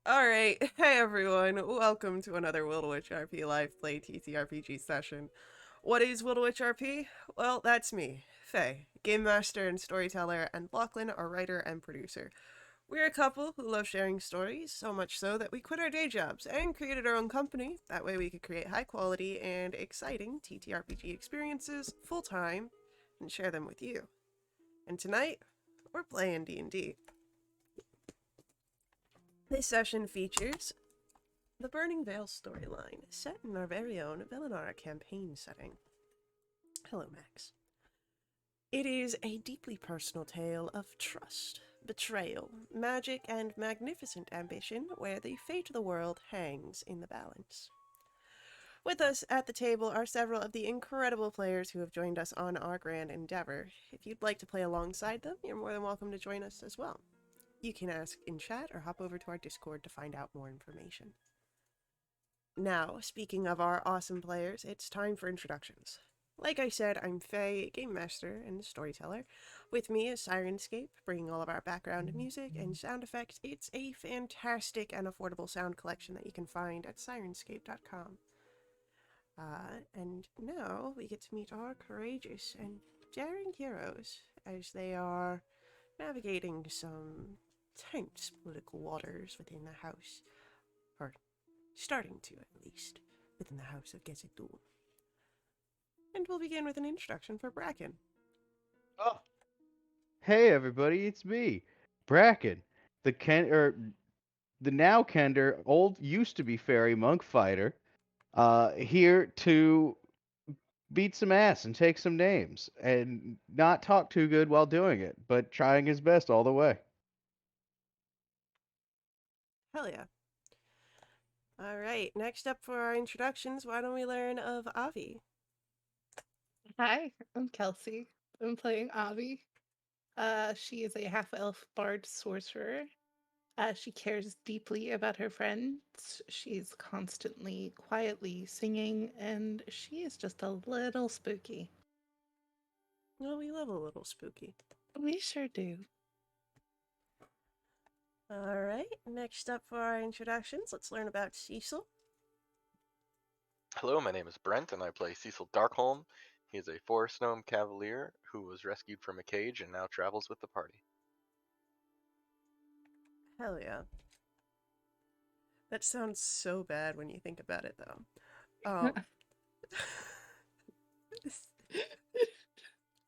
Alright, hey everyone, welcome to another Wildewitch RP live play TTRPG session. What is Wildewitch RP? Well, that's me, Faye, game master and storyteller, and Lachlan, our writer and producer. We're a couple who love sharing stories, so much so that we quit our day jobs and created our own company. That way we could create high quality and exciting TTRPG experiences full time and share them with you. And tonight, we're playing D&D. This session features the Burning Veil storyline, set in our very own Velinara campaign setting. Hello, Max. It is a deeply personal tale of trust, betrayal, magic, and magnificent ambition where the fate of the world hangs in the balance. With us at the table are several of the incredible players who have joined us on our grand endeavor. If you'd like to play alongside them, you're more than welcome to join us as well. You can ask in chat or hop over to our Discord to find out more information. Now, speaking of our awesome players, it's time for introductions. Like I said, I'm Faye, game master and storyteller. With me is Sirenscape, bringing all of our background music and sound effects. It's a fantastic and affordable sound collection that you can find at sirenscape.com. And now we get to meet our courageous and daring heroes as they are navigating some tense political waters within the house, or starting to, at least, within the house of Gezetul. And we'll begin with an introduction for Bracken. Oh, hey everybody, it's me, Bracken, the now Kender, old used to be fairy monk fighter, here to beat some ass and take some names and not talk too good while doing it, but trying his best all the way. Hell yeah. Alright, next up for our introductions, why don't we learn of Avi? Hi, I'm Kelsey. I'm playing Avi. She is a half-elf bard sorcerer. She cares deeply about her friends. She's constantly quietly singing, and she is just a little spooky. Well, we love a little spooky. We sure do. Alright, next up for our introductions, let's learn about Cecil. Hello, my name is Brent, and I play Cecil Darkholm. He is a forest gnome cavalier who was rescued from a cage and now travels with the party. Hell yeah. That sounds so bad when you think about it, though.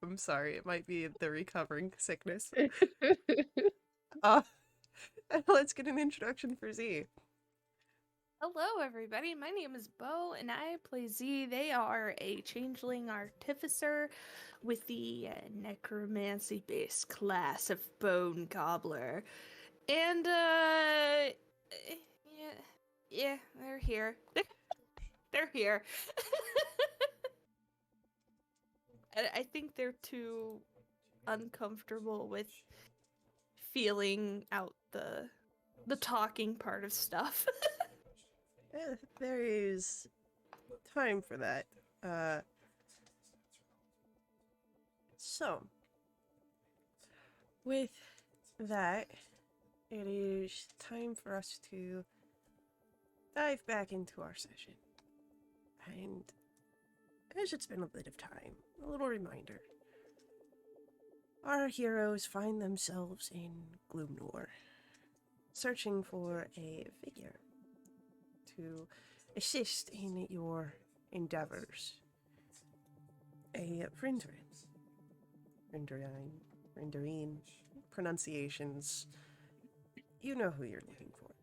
I'm sorry, it might be the recovering sickness. Uh, let's get an introduction for Z. Hello, everybody. My name is Bo, and I play Z. They are a changeling artificer with the necromancy based class of Bone Gobbler. And, yeah, they're here. They're here. I think they're too uncomfortable with feeling out the talking part of stuff. There is time for that. So, with that, it is time for us to dive back into our session. And as it's been a bit of time, a little reminder. Our heroes find themselves in Gloomnor, searching for a figure to assist in your endeavors. A Rinderine, pronunciations. You know who you're looking for.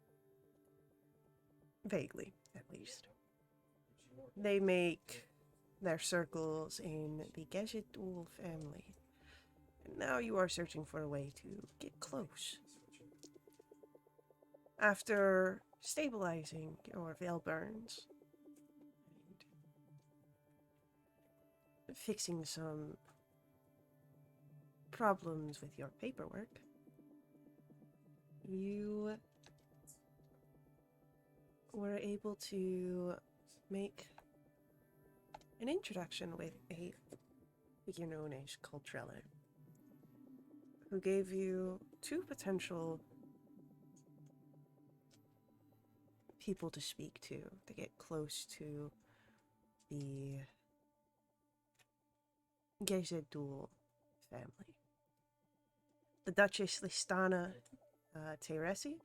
Vaguely, at least. They make their circles in the Gezetul family, and now you are searching for a way to get close. After stabilizing your veil burns and fixing some problems with your paperwork, you were able to make an introduction with a figure known as Cultrella, who gave you two potential people to speak to get close to the Gezedul family. The Duchess Listana Terasi,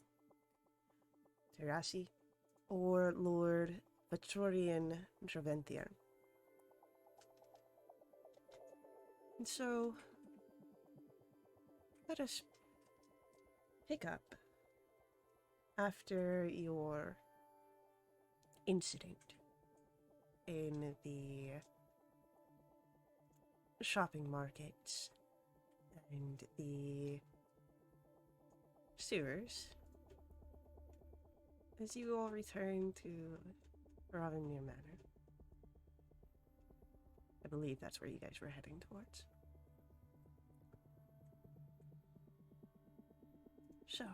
or Lord Victorian Draventhian. And so, let us pick up after your incident in the shopping markets and the sewers as you all return to Ravimir Manor. I believe that's where you guys were heading towards. So,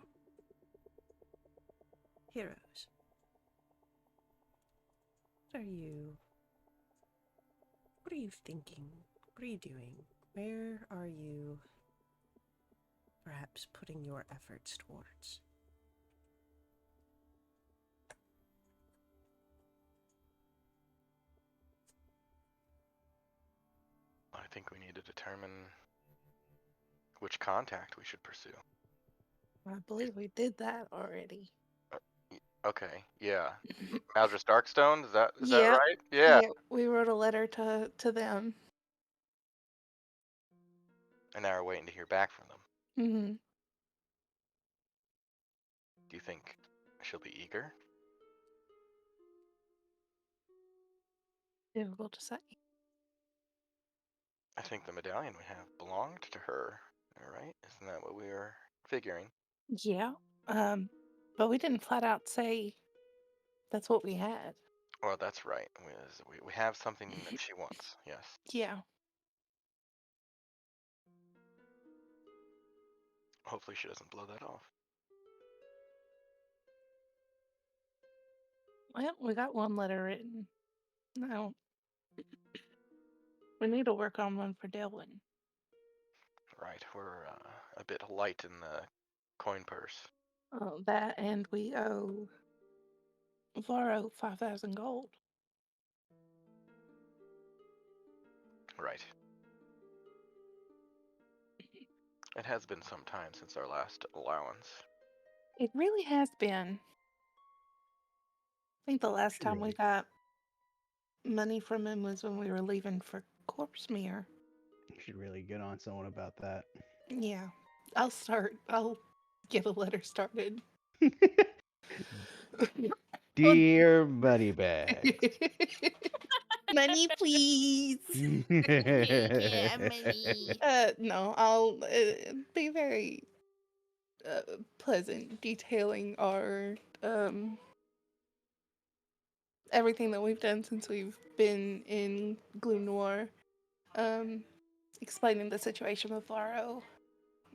heroes, what are you thinking? What are you doing? Where are you perhaps putting your efforts towards? I think we need to determine which contact we should pursue. I believe we did that already. Okay, yeah. Maldris Darkstone, is that Yeah. right? Yeah. We wrote a letter to them. And now we're waiting to hear back from them. Mm-hmm. Do you think she'll be eager? Difficult to say. I think the medallion we have belonged to her, right? Isn't that what we were figuring? Yeah. But we didn't flat out say that's what we had. Well, that's right. We have something that she wants, yes. Yeah. Hopefully she doesn't blow that off. Well, we got one letter written. No. We need to work on one for Delwyn. Right, we're a bit light in the coin purse. That, and we owe Varro 5,000 gold. Right. It has been some time since our last allowance. It really has been. I think the last time we Truly. got money from him was when we were leaving for Corpsemere. You should really get on someone about that. Yeah. I'll get a letter started. Dear Moneybag. Money, please. Yeah, money. No, I'll be very pleasant detailing our everything that we've done since we've been in Gloom Noir. Explaining the situation with Varro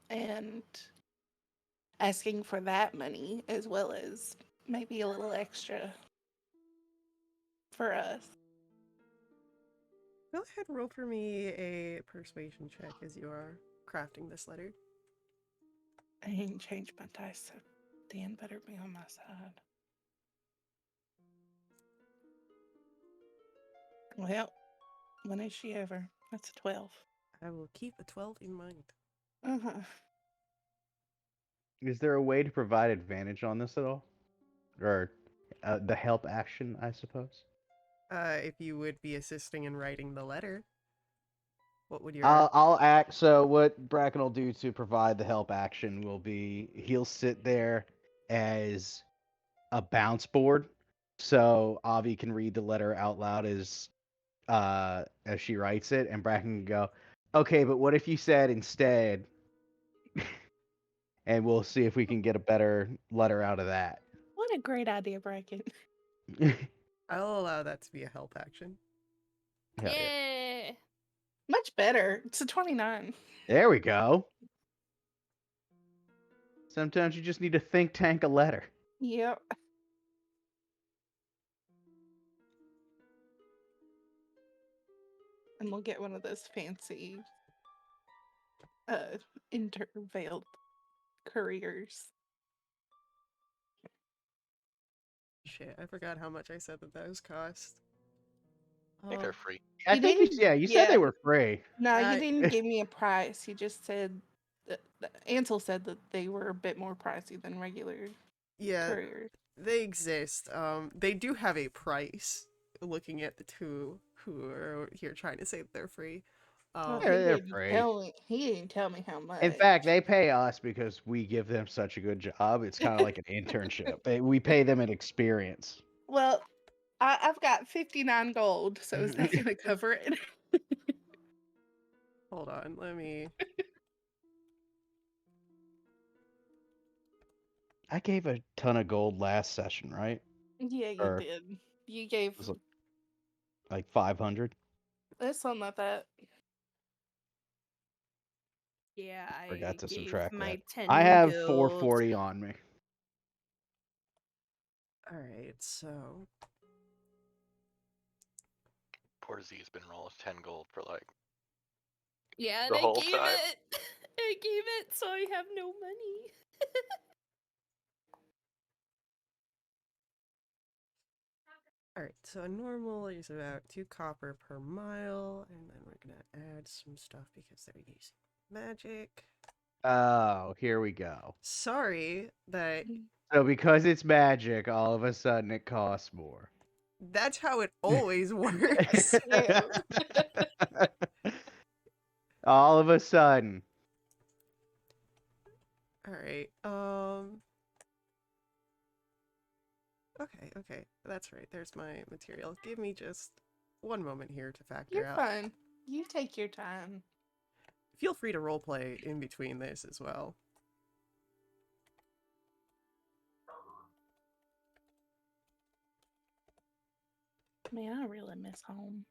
and asking for that money as well as maybe a little extra for us. Go ahead, roll for me a persuasion check as you are crafting this letter. I ain't changed my dice, so Dan better be on my side. Well, when is she ever? That's a 12. I will keep a 12 in mind. Uh-huh. Is there a way to provide advantage on this at all? Or the help action, I suppose? If you would be assisting in writing the letter, what would your... I'll act. So what Bracken will do to provide the help action will be he'll sit there as a bounce board, so Avi can read the letter out loud as she writes it, and Bracken can go, "Okay, but what if you said instead?" And we'll see if we can get a better letter out of that. What a great idea, Bracken. I'll allow that to be a help action. Hell yeah. Yeah. Much better. It's a 29. There we go. Sometimes you just need to think tank a letter. Yep. And we'll get one of those fancy interveiled couriers. shit, I forgot how much I said that those cost. I think they're free. I You think you, didn't- yeah, you said they yeah. were free. No, Uh, you didn't give me a price. You just said Ansel said that they were a bit more pricey than regular Yeah, couriers. they exist. They do have a price. Looking at the two who are here trying to say that they're free. Well, Yeah, he they're didn't free. tell me. He didn't tell me how much. In fact, they pay us because we give them such a good job. It's kind of like an internship. We pay them an experience. Well, I've got 59 gold, so is that going to cover it? Hold on, let me. I gave a ton of gold last session, right? Yeah, you Or did. You gave was it like 500? it's something like that. Yeah, I Forgot to gave subtract my that. 10 I have gold. 440 on me. Alright, so. Poor Z's been rolling 10 gold for like Yeah, the and I whole gave time. it. I gave it, so I have no money. Alright, so a normal is about 2 copper per mile, and then we're gonna add some stuff because they're using magic. Oh, here we go. Sorry that So because it's magic, all of a sudden it costs more. that's how it always works. Yeah. All of a sudden. Alright, okay, that's right, there's my material. Give me just one moment here to factor You're out. fine. You take your time. Feel free to roleplay in between this as well. Man, I really miss home.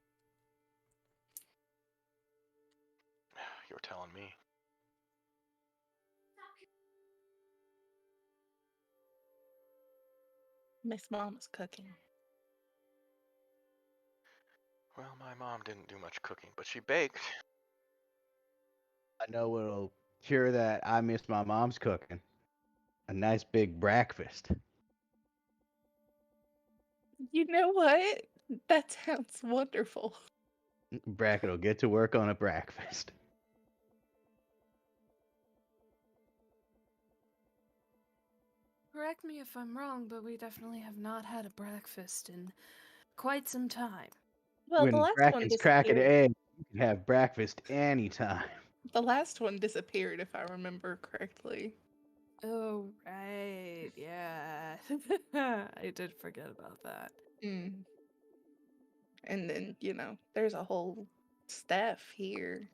You're telling me. Miss Mama's cooking. Well, my mom didn't do much cooking, but she baked. I know what'll cure that. I miss my mom's cooking. A nice big breakfast. You know what? That sounds wonderful. Bracket will get to work on a breakfast. Correct me if I'm wrong, but we definitely have not had a breakfast in quite some time. Well, the When last one Bracken's cracking disappeared. eggs, you can have breakfast anytime. The last one disappeared, if I remember correctly. Oh, right. Yeah. I did forget about that. Mm. And then, there's a whole staff here.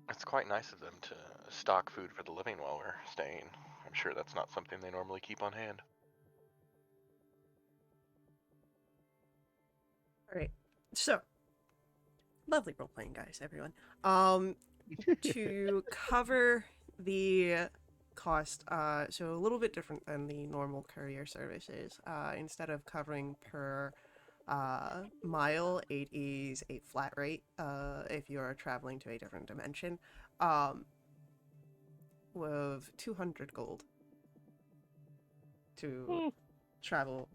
It's quite nice of them to stock food for the living while we're staying. I'm sure that's not something they normally keep on hand. Alright, so. Lovely role-playing, guys, everyone. To cover the cost, so a little bit different than the normal courier services. Instead of covering per mile, it is a flat rate if you're traveling to a different dimension. With 200 gold to travel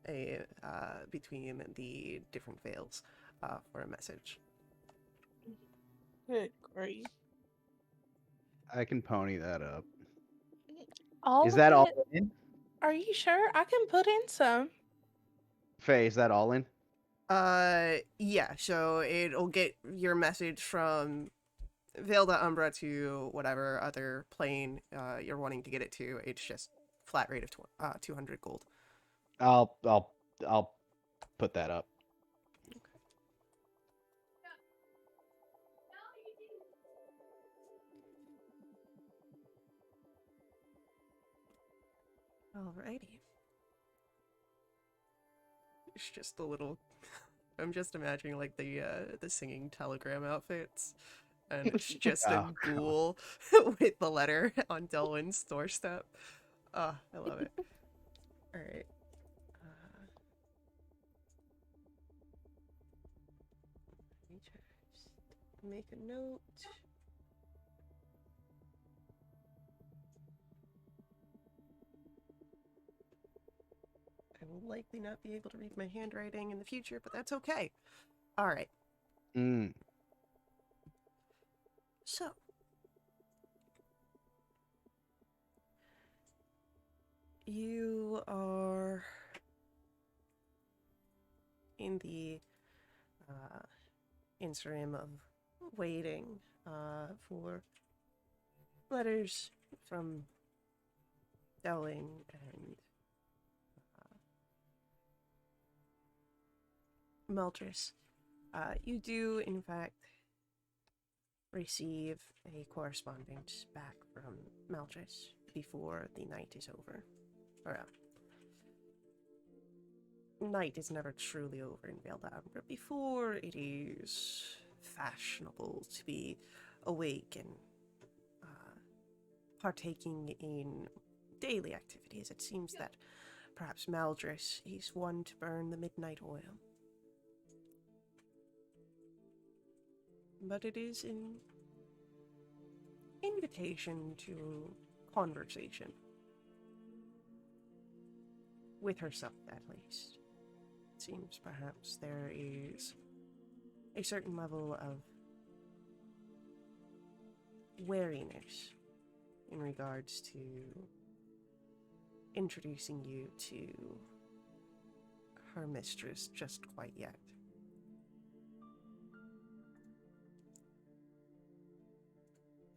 between the different veils for a message. Good grief. I can pony that up. All Is of that all it? in? Are you sure? I can put in some. Faye, is that all in? Yeah, so it'll get your message from Veil de Umbra to whatever other plane you're wanting to get it to. It's just flat rate of 200 gold. I'll put that up. Alrighty. It's just a little. I'm just imagining like the singing telegram outfits, and it's just a Oh, ghoul with the letter on Delwyn's doorstep. I love it. All right. Let me just make a note. likely not be able to read my handwriting in the future, but that's okay. All right. Mm. So, you are in the interim of waiting for letters from Dowling and Meldris. You do, in fact, receive a correspondence back from Meldris before the night is over. Or, night is never truly over in Valdam, but before it is fashionable to be awake and partaking in daily activities, it seems that perhaps Meldris is one to burn the midnight oil. But it is an invitation to conversation. With herself, at least. It seems perhaps there is a certain level of wariness in regards to introducing you to her mistress just quite yet.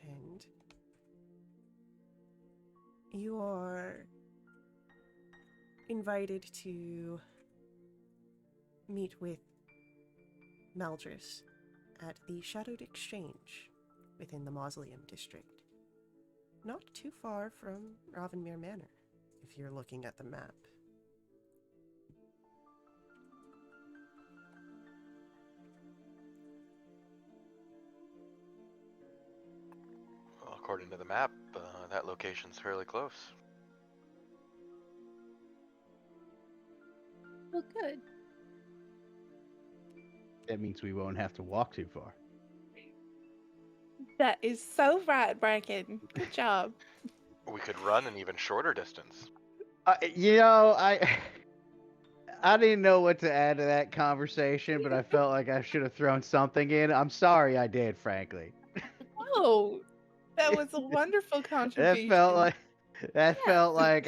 And you are invited to meet with Meldris at the Shadowed Exchange within the Mausoleum District. Not too far from Ravenmere Manor, if you're looking at the map. Well, according to the map, that location's fairly close. Well, good. That means we won't have to walk too far. That is so right, Bracken. Good job. We could run an even shorter distance. I didn't know what to add to that conversation, but I felt like I should have thrown something in. I'm sorry I did, frankly. Oh, that was a wonderful That contribution. felt like Yeah,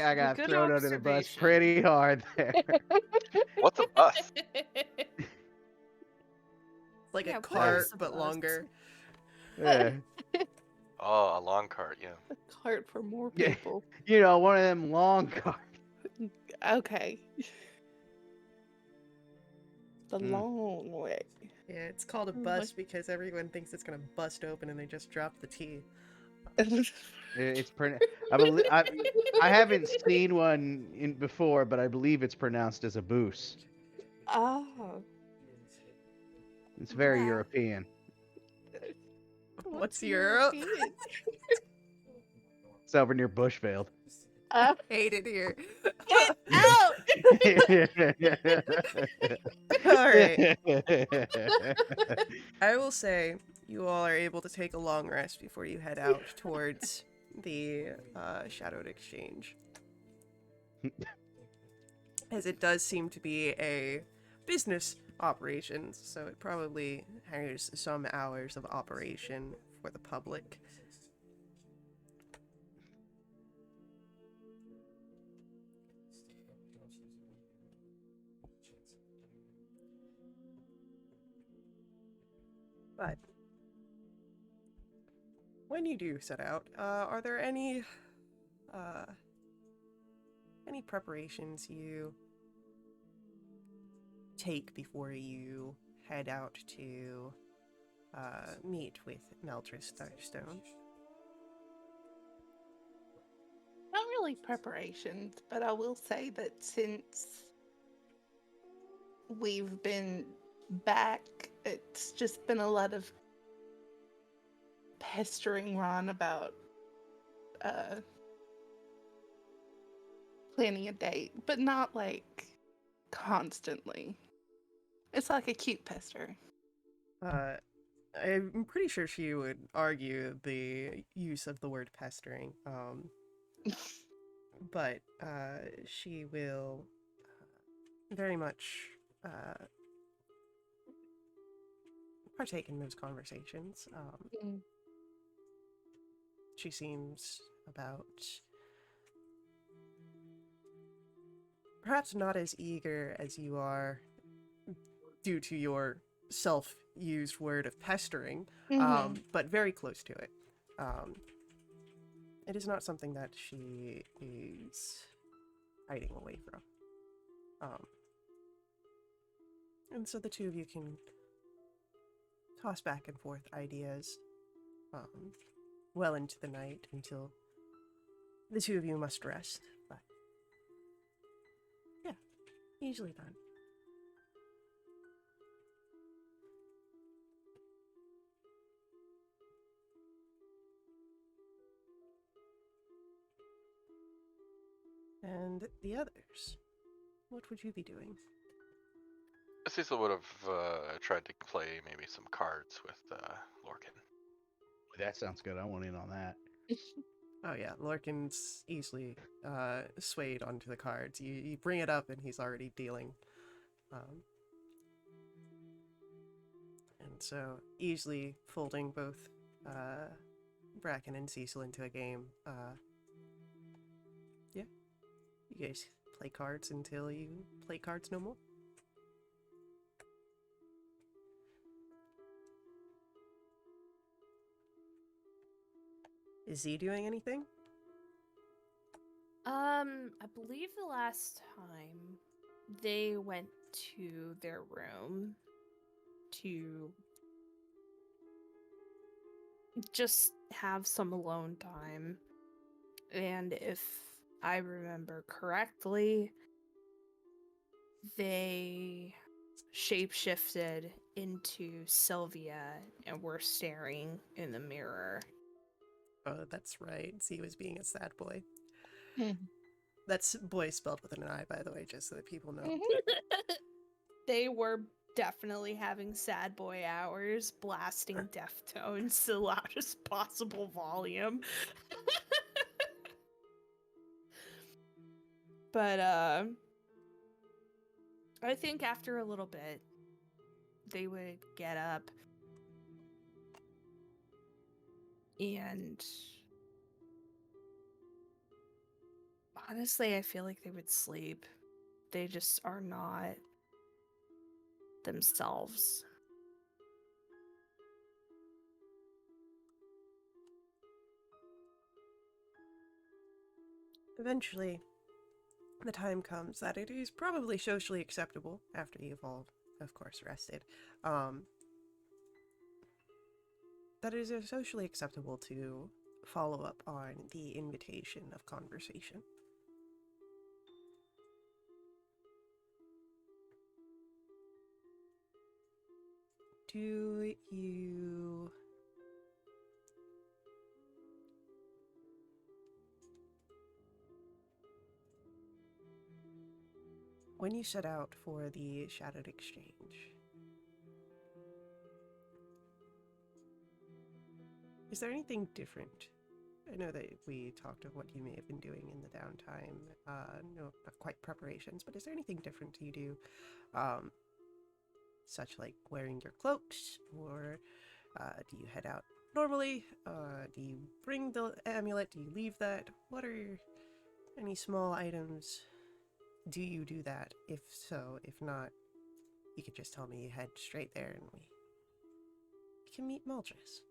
I got good thrown under the bus observation. pretty hard there. What's a bus? Like Yeah, a what cart, is a but bus? longer. Yeah. Oh, a long cart, yeah. A cart for more Yeah. people. One of them long cars. Okay. The Mm. long way. Yeah, it's called a Oh, bus because everyone thinks it's gonna bust open and they just drop the T. It's I haven't seen one in before, but I believe it's pronounced as a boos. Oh. It's very Wow. European. What's Europe? European? It's over near Bushveld. Hate it here. Get out! Alright. I will say, you all are able to take a long rest before you head out towards the Shadowed Exchange. As it does seem to be a business operation, so it probably has some hours of operation for the public. But when you do set out, are there any preparations you take before you head out to meet with Meldris Thurstone? Not really preparations, but I will say that since we've been back, it's just been a lot of pestering Ron about planning a date, but not like constantly. It's like a cute pester. I'm pretty sure she would argue the use of the word pestering. But she will very much partake in those conversations. Mm. She seems about perhaps not as eager as you are due to your self-used word of pestering, Mhm. but very close to it. It is not something that she is hiding away from. And so the two of you can toss back and forth ideas well into the night until the two of you must rest. But yeah, easily done. And the others, what would you be doing? Cecil would have tried to play maybe some cards with Lorcan. That sounds good. I want in on that. Oh yeah, Lorcan's easily swayed onto the cards. You bring it up and he's already dealing. And so easily folding both Bracken and Cecil into a game. Yeah, you guys play cards until you play cards no more. Is he doing anything? I believe the last time they went to their room to just have some alone time. And if I remember correctly, they shapeshifted into Sylvia and were staring in the mirror. Oh, that's right. Z was being a sad boy. Mhm. That's boy spelled with an I, by the way, just so that people know. Mhm. They were definitely having sad boy hours, blasting Deftones to the loudest possible volume. But I think after a little bit they would get up and honestly I feel like they would sleep. They just are not themselves. Eventually, the time comes that it is probably socially acceptable after you've all, of course, rested. That it is socially acceptable to follow up on the invitation of conversation. Do you when you set out for the Shadowed Exchange, is there anything different? I know that we talked of what you may have been doing in the downtime, no, not quite preparations, but is there anything different you do, such like wearing your cloaks, or do you head out normally? Do you bring the amulet? Do you leave that? What are any small items? Do you do that? If so, if not, you could just tell me you head straight there and we can meet Muldress.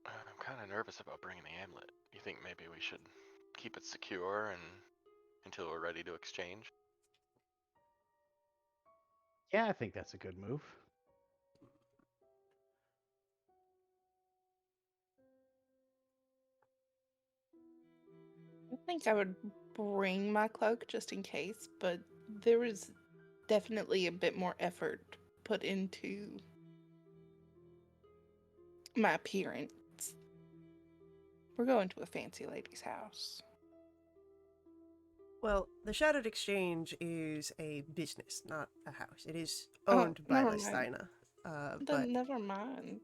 I'm kind of nervous about bringing the amulet. You think maybe we should keep it secure and until we're ready to exchange? Yeah, I think that's a good move. I think I would bring my cloak just in case, but there was definitely a bit more effort put into my appearance. We're going to a fancy lady's house. Well, the Shadowed Exchange is a business, not a house. It is Oh, owned by never mind. Lestina, Then but never mind.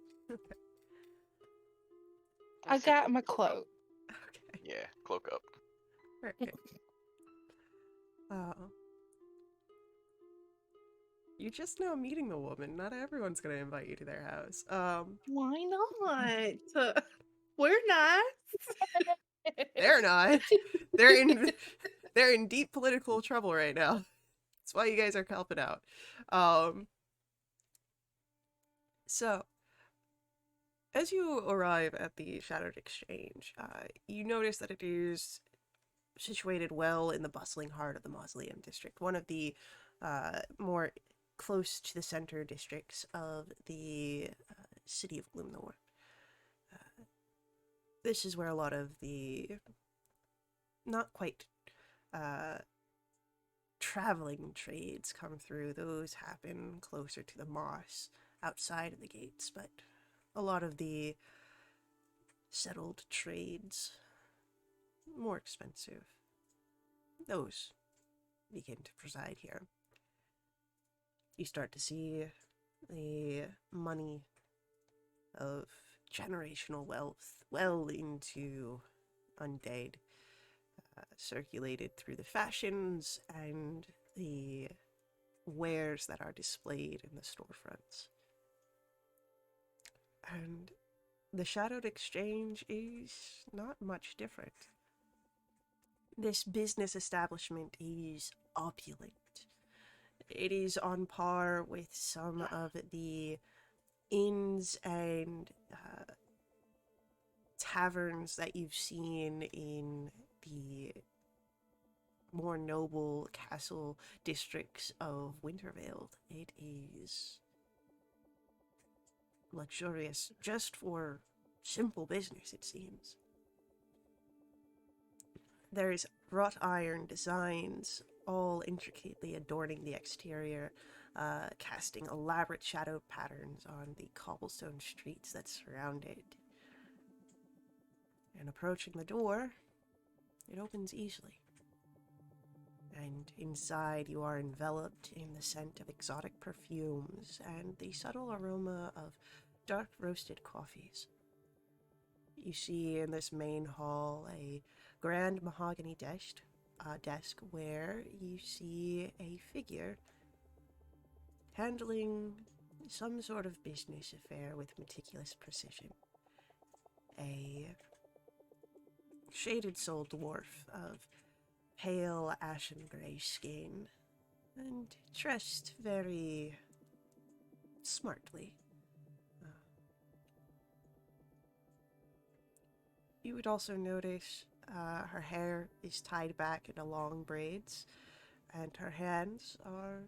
I Let's see, got my cloak up. cloak. okay, Yeah, cloak up. very good. Oh. You're just now meeting the woman. Not everyone's gonna invite you to their house. Why not? We're not. They're not. They're in deep political trouble right now. That's why you guys are helping out. So as you arrive at the Shadowed Exchange, you notice that it is situated well in the bustling heart of the Mausoleum District, one of the more close to the center districts of the city of Gloom the Warp. This is where a lot of the not quite traveling trades come through. Those happen closer to the moss outside of the gates, but a lot of the settled trades, more expensive, those begin to preside here. You start to see the money of generational wealth well into undead circulated through the fashions and the wares that are displayed in the storefronts. And the Shadowed Exchange is not much different. This business establishment is opulent. It is on par with some of the inns and taverns that you've seen in the more noble castle districts of Wintervale. It is luxurious just for simple business, it seems. There's wrought iron designs, all intricately adorning the exterior, casting elaborate shadow patterns on the cobblestone streets that surround it. And approaching the door, it opens easily. And inside you are enveloped in the scent of exotic perfumes and the subtle aroma of dark roasted coffees. You see in this main hall a grand mahogany desk where you see a figure handling some sort of business affair with meticulous precision. A shaded-souled dwarf of pale ashen grey skin and dressed very smartly. You would also notice her hair is tied back into long braids, and her hands are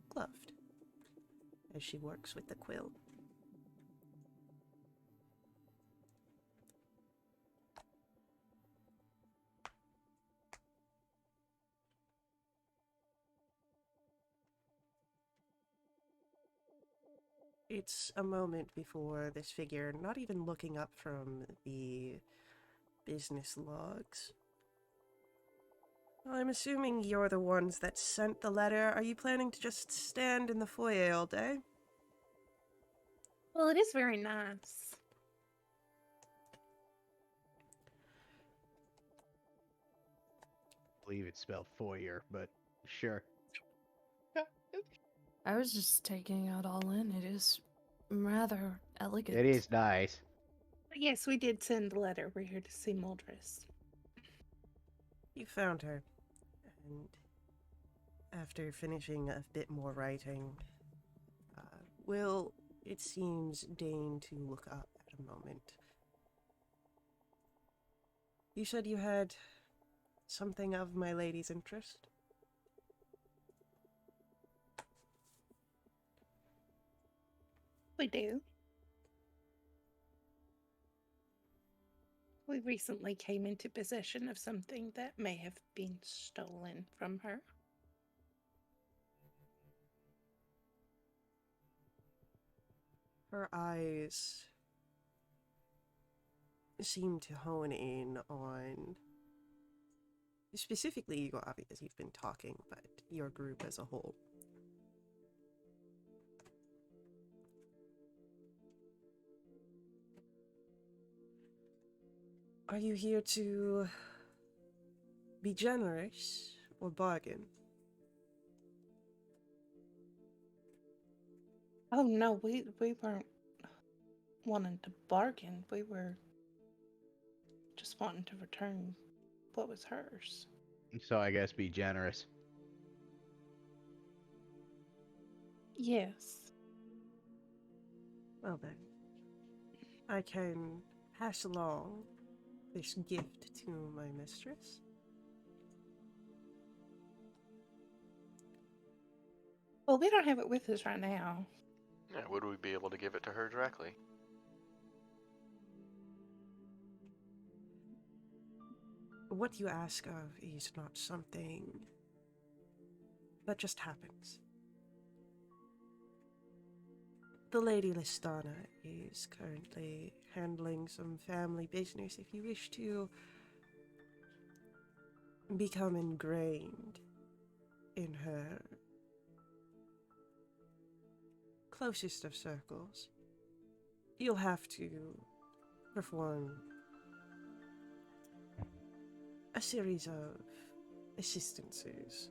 gloved as she works with the quill. It's a moment before this figure, not even looking up from the business logs. I'm assuming you're the ones that sent the letter. Are you planning to just stand in the foyer all day? Well, it is very nice. I believe it's spelled foyer, but sure. I was just taking it all in. It is rather elegant. It is nice. But yes, we did send the letter. We're here to see Muldris. You found her, and after finishing a bit more writing, will, it seems, deign to look up at a moment. You said you had something of my lady's interest? We do. We recently came into possession of something that may have been stolen from her. Her eyes seem to hone in on, specifically you, Abby, as you've been talking, but your group as a whole. Are you here to be generous, or bargain. Oh no, we weren't wanting to bargain. We were just wanting to return what was hers. So I guess be generous. Yes. Well then, I can pass along this gift to my mistress. Well, we don't have it with us right now. Yeah, would we be able to give it to her directly? What you ask of is not something that just happens. The Lady Listana is currently handling some family business. If you wish to become ingrained in her closest of circles, you'll have to perform a series of assistances.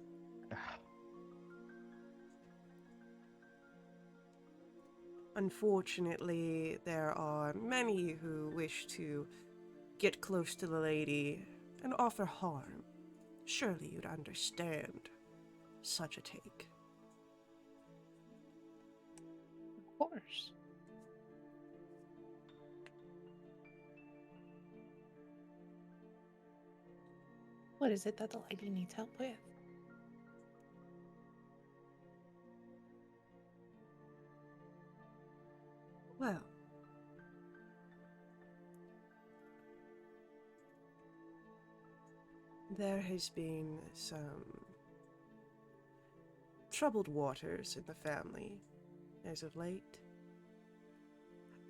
Unfortunately, there are many who wish to get close to the lady and offer harm. Surely you'd understand such a take. Of course. What is it that the lady needs help with? Well, there has been some troubled waters in the family as of late.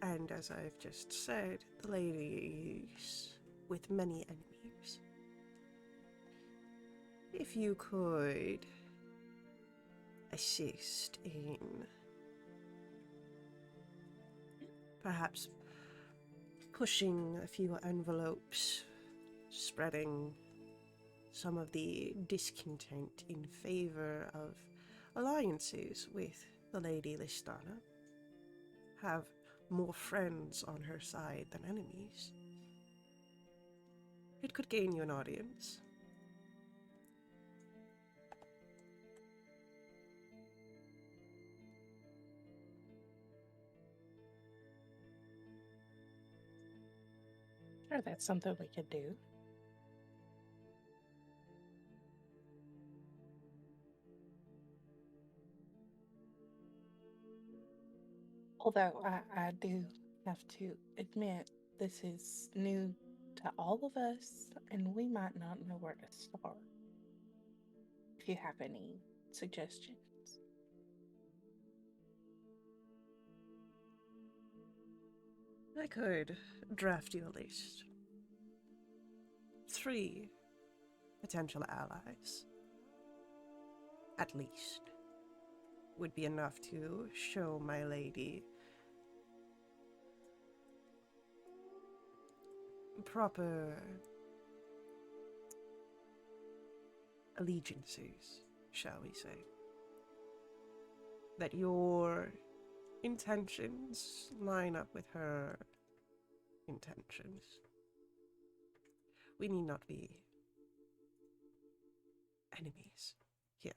And as I've just said, the lady is with many enemies. If you could assist in perhaps pushing a few envelopes, spreading some of the discontent in favor of alliances with the Lady Listana, have more friends on her side than enemies, it could gain you an audience. Sure, that's something we could do. Although I do have to admit, this is new to all of us, and we might not know where to start. If you have any suggestions. I could draft you a list. 3 potential allies, at least, would be enough to show my lady proper allegiances, shall we say. That your intentions line up with her intentions. We need not be enemies here.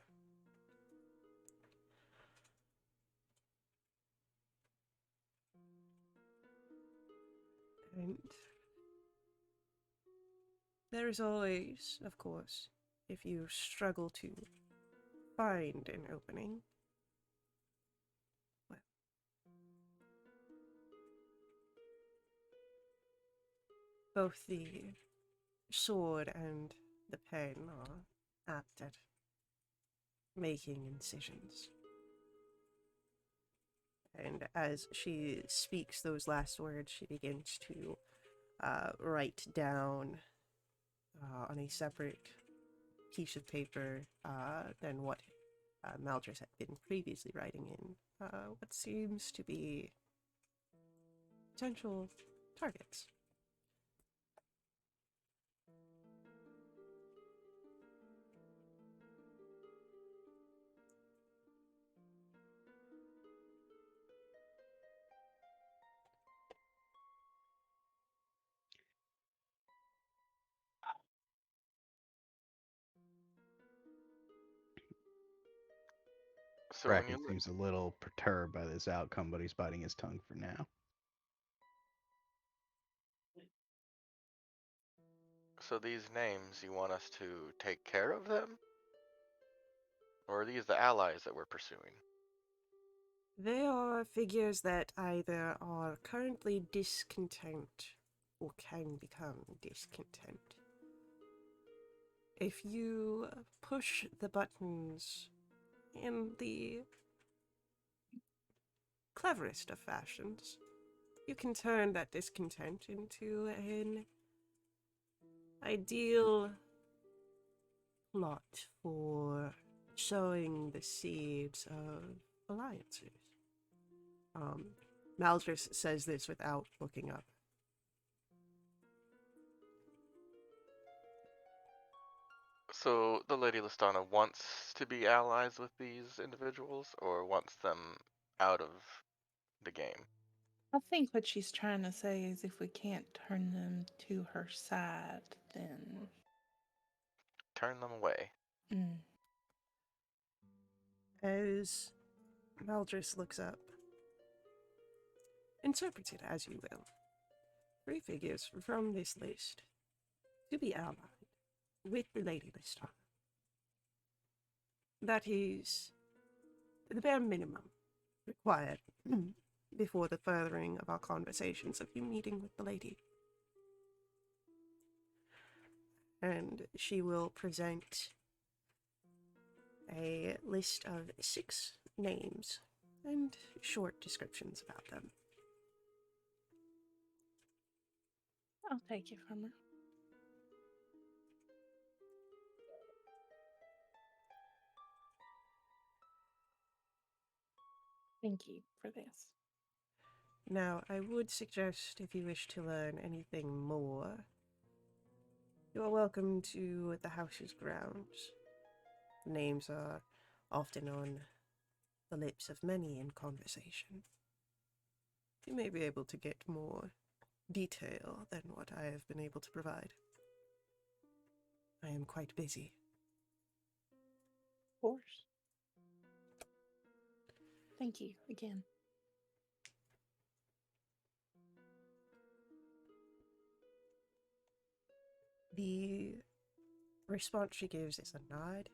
And there is always, of course, if you struggle to find an opening, well, both the sword and the pen are apt at making incisions. And as she speaks those last words, she begins to write down on a separate piece of paper than what Maldris had been previously writing in what seems to be potential targets. So when Bracken you look, seems a little perturbed by this outcome, but he's biting his tongue for now. so these names, you want us to take care of them, or are these the allies that we're pursuing? They are figures that either are currently discontent or can become discontent. If you push the buttons in the cleverest of fashions, you can turn that discontent into an ideal plot for sowing the seeds of alliances. Maldris says this without looking up. So the Lady Listana wants to be allies with these individuals, or wants them out of the game? I think what she's trying to say is if we can't turn them to her side, then. Turn them away. Mm. As Maldris looks up, interpret it as you will. 3 figures from this list to be allied with the Lady Listana. That is the bare minimum required before the furthering of our conversations of you meeting with the lady. And she will present a list of 6 names and short descriptions about them. I'll take it from her. Thank you for this. Now, I would suggest if you wish to learn anything more, you are welcome to the house's grounds. The names are often on the lips of many in conversation. You may be able to get more detail than what I have been able to provide. I am quite busy. Of course. Thank you again. The response she gives is a nod,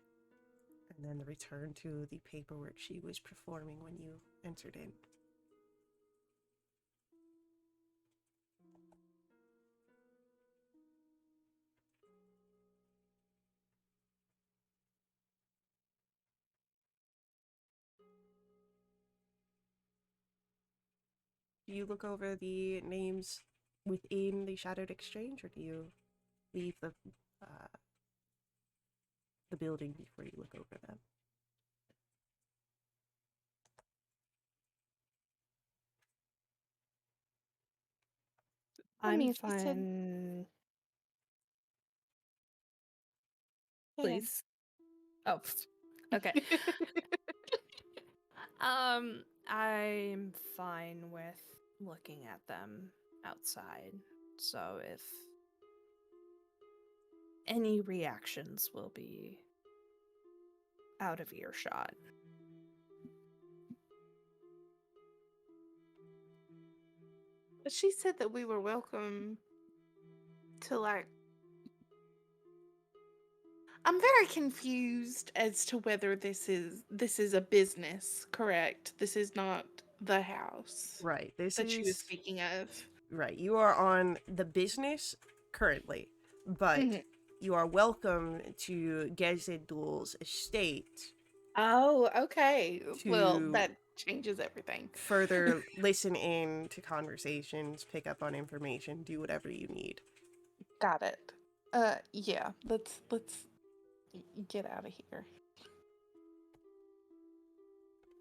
and then the return to the paperwork she was performing when you entered in. Do you look over the names within the Shadowed Exchange, or do you leave the building before you look over them? I'm mean, she said- fine. Hang on. Please. Oh, okay. I'm fine with looking at them outside. So if any reactions will be out of earshot. But she said that we were welcome to, like. I'm very confused as to whether this is a business, correct? This is not the house Right, this that she was is... speaking of. Right, you are on the business currently, but Mhm. you are welcome to Gezidul's estate Oh, okay. Well, to that changes everything. further listen in to conversations, pick up on information, do whatever you need. Got it. Yeah. Let's get out of here.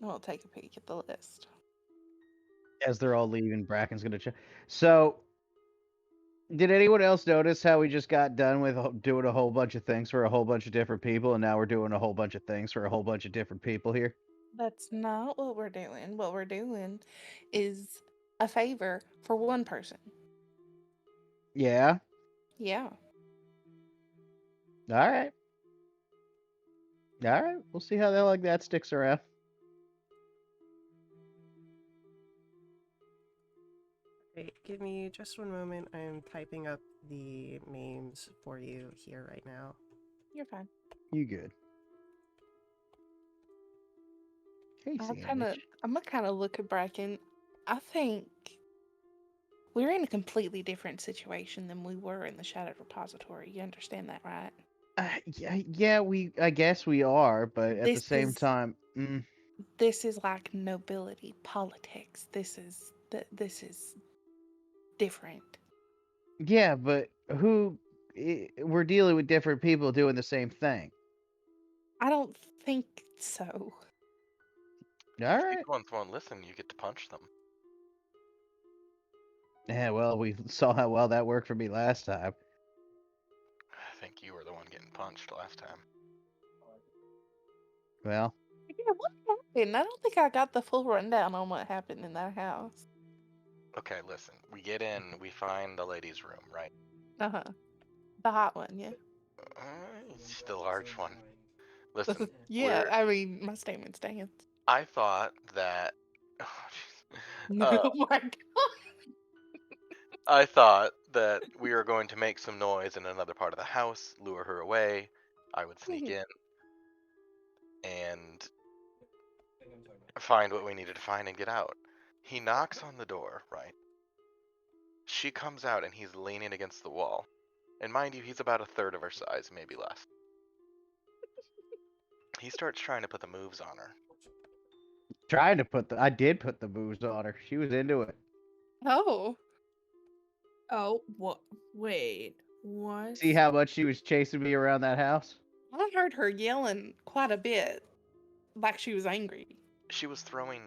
I'll take a peek at the list. As they're all leaving, Bracken's gonna check. So, did anyone else notice how we just got done with doing a whole bunch of things for a whole bunch of different people, and now we're doing a whole bunch of things for a whole bunch of different people here? That's not what we're doing. What we're doing is a favor for one person. Yeah. Yeah. All right. All right. We'll see how that sticks around. give me just one moment. I'm typing up the names for you here right now. You're fine. You good? Hey, Sandwich. I'm gonna kind of look at Bracken. I think we're in a completely different situation than we were in the Shadow Repository. You understand that, right? Yeah, I guess we are, but at the This same is time, this is like nobility politics. This is different. yeah, but we're dealing with different people doing the same thing. I don't think so. All If right. people on won't listen, you get to punch them. Yeah, well, we saw how well that worked for me last time. I think you were the one getting punched last time. Well, Yeah, what happened? I don't think I got the full rundown on what happened in that house. Okay, listen. We get in, we find the ladies' room, right? Uh-huh. The hot one, yeah. It's the large one. Listen, Yeah, I mean, my statement stands. I thought that. Oh, jeez. Oh my god. I thought that we were going to make some noise in another part of the house, lure her away. I would sneak in and find what we needed to find and get out. He knocks on the door, right? She comes out and he's leaning against the wall. And mind you, he's about a third of her size, maybe less. He starts trying to put the moves on her. I did put the booze on her. She was into it. Oh. Oh, what? Wait, what? See how much she was chasing me around that house? I heard her yelling quite a bit, like she was angry. She was throwing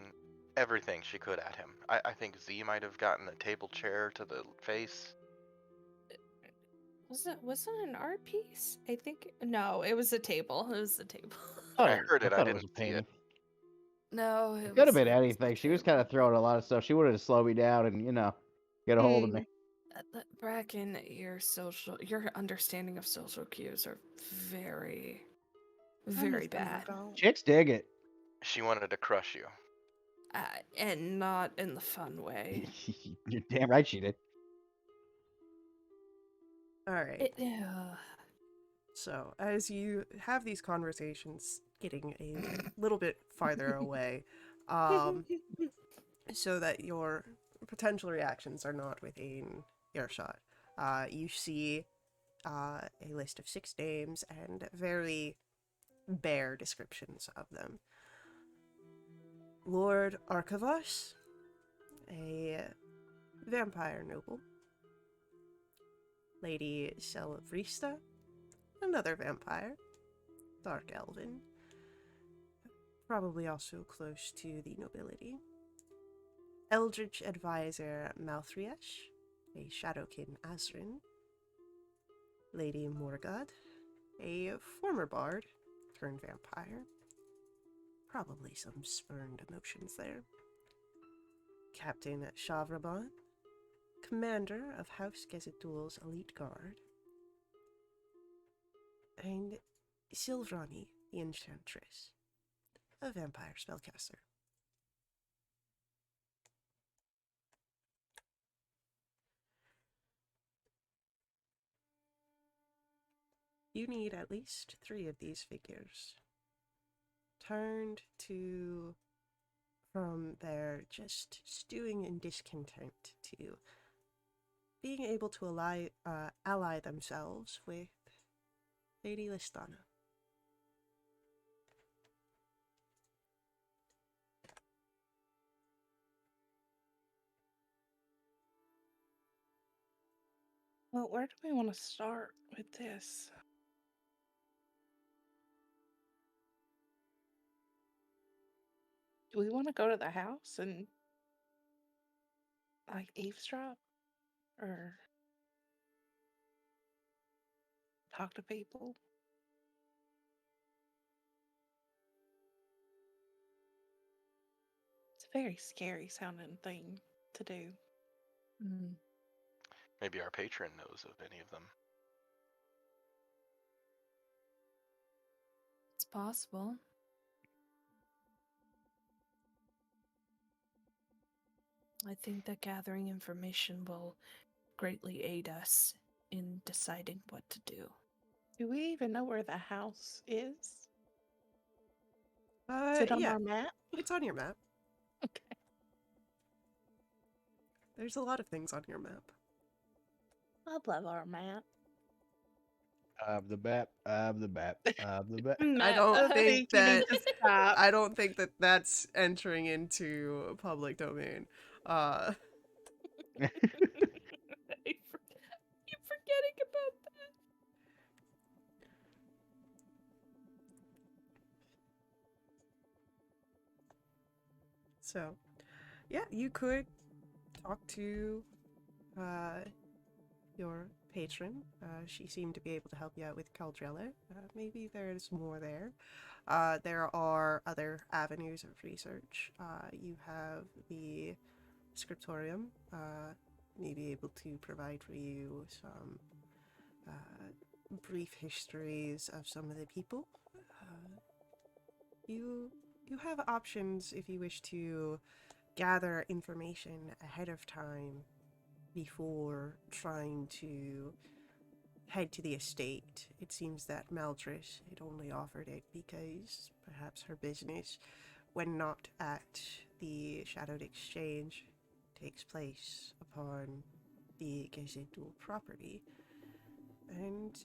everything she could at him. I think Z might have gotten a table chair to the face. Was it an art piece? I think no, it was a table. It was a table. I heard it, I thought didn't was a see it. painting. No, It it could have was been anything. She was kind of throwing a lot of stuff. She wanted to slow me down and, get a hold of me. Bracken, your understanding of social cues are very, very bad, Chicks dig it. She wanted to crush you. and not in the fun way. You're damn right she did. All right. It, So, as you have these conversations, getting a little bit farther away, so that your potential reactions are not within earshot, you see a list of 6 names and very bare descriptions of them. Lord Archivos, a vampire noble. Lady Celevrista, another vampire, dark elven, probably also close to the nobility. Eldritch advisor Malthriesh, a shadowkin Azrin. Lady Morgad, a former bard turned vampire. Probably some spurned emotions there. Captain Shavraban, commander of House Gezatul's elite guard. And Silvrani, the enchantress, a vampire spellcaster. You need at least 3 of these figures. Turned to, from their just stewing in discontent, to being able to ally themselves with Lady Listana. Well, where do we want to start with this? Do we want to go to the house and like eavesdrop or talk to people? It's a very scary sounding thing to do. Maybe our patron knows of any of them. It's possible. I think that gathering information will greatly aid us in deciding what to do. Do we even know where the house is? Is it on Yeah, our map? it's on your map. Okay. There's a lot of things on your map. I love our map. The bat, the bat, the bat. I don't think you need that to stop. I don't think that that's entering into public domain. You're forgetting about that. So, yeah, you could talk to your patron. She seemed to be able to help you out with Caldrella. Maybe there's more there. There are other avenues of research. You have the scriptorium. May be able to provide for you some brief histories of some of the people. You have options if you wish to gather information ahead of time before trying to head to the estate. It seems that Maldris had only offered it because perhaps her business, when not at the Shadowed Exchange, takes place upon the Gazettal property, and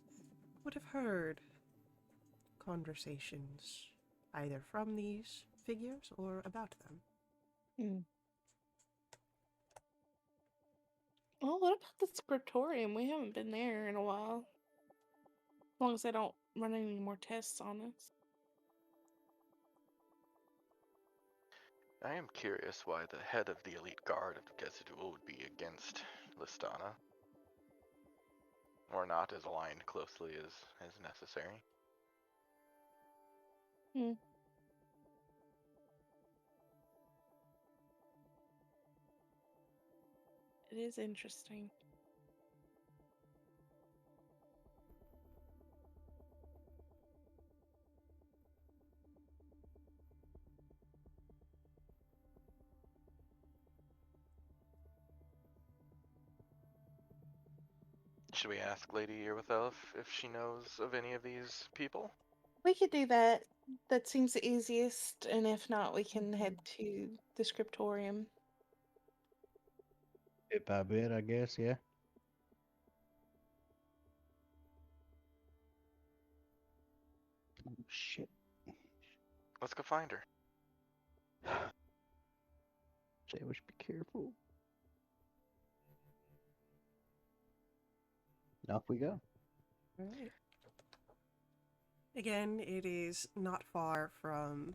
would have heard conversations either from these figures or about them. Well, what about the scriptorium? We haven't been there in a while. As long as they don't run any more tests on us. I am curious why the head of the elite guard of the Gazettal would be against Listana. Or not as aligned closely as necessary. It is interesting. Should we ask Lady Irwithel if she knows of any of these people? We could do that. That seems the easiest, and if not, we can head to the scriptorium. Bit by bit, I guess. Yeah. Oh, shit. Let's go find her. Say we should be careful. Off we go. All right. Again, it is not far from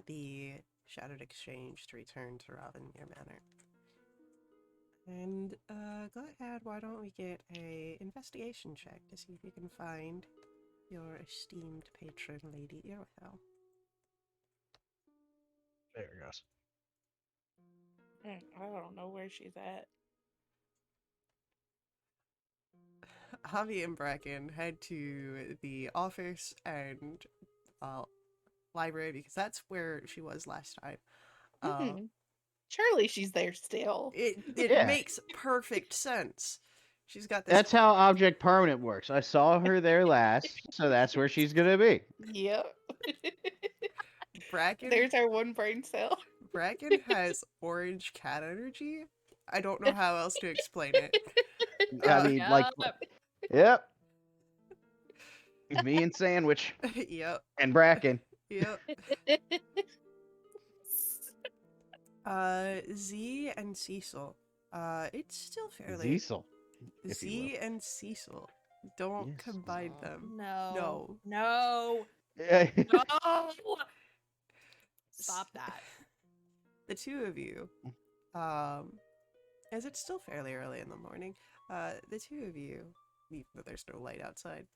the Shadowed Exchange to return to Ravengir Manor. And go ahead, why don't we get a investigation check to see if you can find your esteemed patron, Lady Irwithel. There it goes. I don't know where she's at. Javi and Bracken head to the office and library because that's where she was last time. Surely she's there still. It Yeah. makes perfect sense. She's got this. That's how object permanent works. I saw her there last, so that's where she's gonna be. Yep. Bracken. There's our one brain cell. Bracken has orange cat energy. I don't know how else to explain it. I mean, like, yep. Me and Sandwich Yep. and Bracken. Yep. Z and Cecil. It's still fairly. Cecil. if you Z and Cecil. Don't Yes. combine them. No. No. No. will. No. Stop that. The two of you, as it's still fairly early in the morning, the two of you, even though there's no light outside,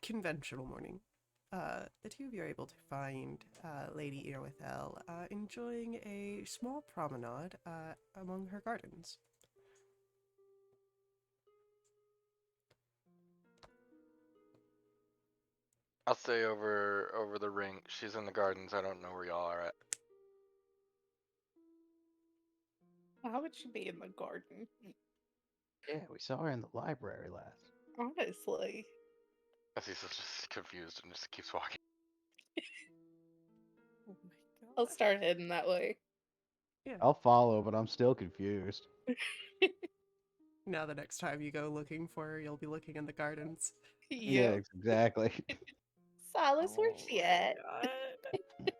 conventional morning, the two of you are able to find Lady Irwithel enjoying a small promenade among her gardens. I'll stay over the ring. She's in the gardens. I don't know where y'all are at. How would she be in the garden? Yeah, we saw her in the library last. Honestly. Aziza's just confused and just keeps walking. Oh my god. I'll start heading that way. I'll follow, but I'm still confused. Now the next time you go looking for her, you'll be looking in the gardens. Yeah, Yep. exactly. Silas, where's Oh she my at? God.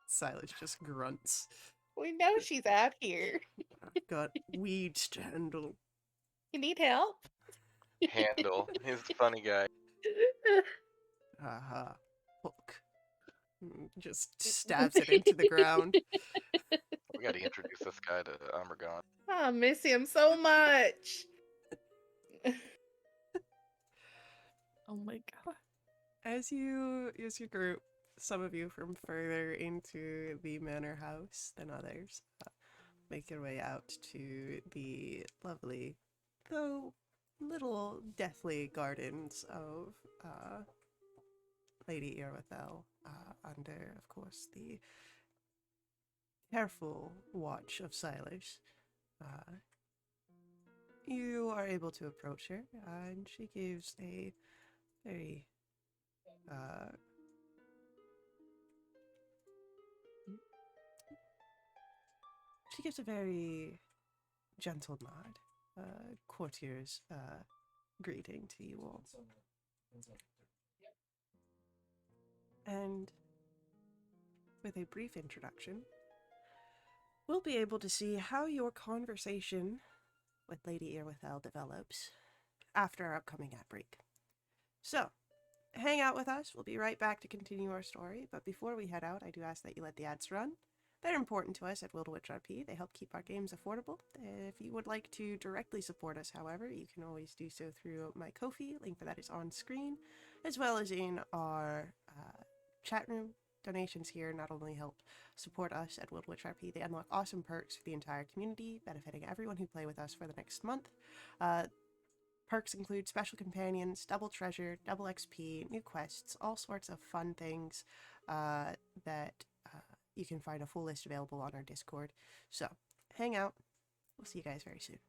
Silas just grunts. We know she's out here. I've got weeds to handle. You need help? Handle. He's a funny guy. Haha. Hook. Just stabs it into the ground. We gotta introduce this guy to Amargon. I miss him so much. Oh my god. As you group, some of you from further into the manor house than others, make your way out to the lovely, though little deathly gardens of Lady Irwithel, under, of course, the careful watch of Silas. You are able to approach her, and she gives a very she gives a very gentle nod, courtier's greeting to you all. And with a brief introduction, we'll be able to see how your conversation with Lady Irwithel develops after our upcoming ad break. So, hang out with us. We'll be right back to continue our story, but before we head out, I do ask that you let the ads run. They're important to us at Wildewitch RP. They help keep our games affordable. If you would like to directly support us, however, you can always do so through my Ko-fi. Link for that is on screen, as well as in our chat room. Donations here not only help support us at Wildewitch RP, they unlock awesome perks for the entire community, benefiting everyone who play with us for the next month. Perks include special companions, double treasure, double XP, new quests, all sorts of fun things that you can find a full list available on our Discord. So, hang out. We'll see you guys very soon.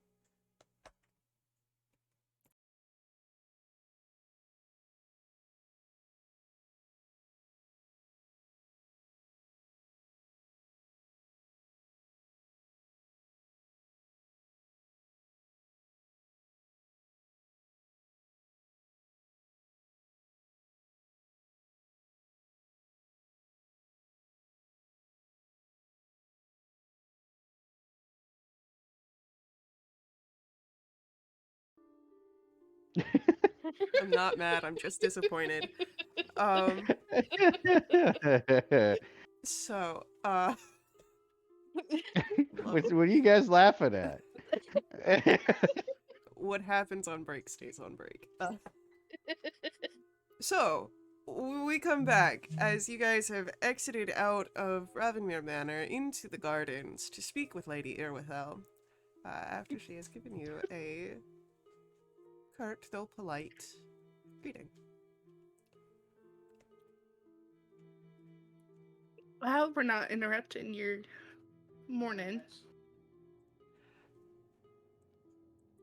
I'm not mad, I'm just disappointed. So, What are you guys laughing at? what happens on break stays on break. So, we come back as you guys have exited out of Ravenmere Manor into the gardens to speak with Lady Irwithel, after she has given you a curt, though polite, greeting. I hope we're not interrupting your morning.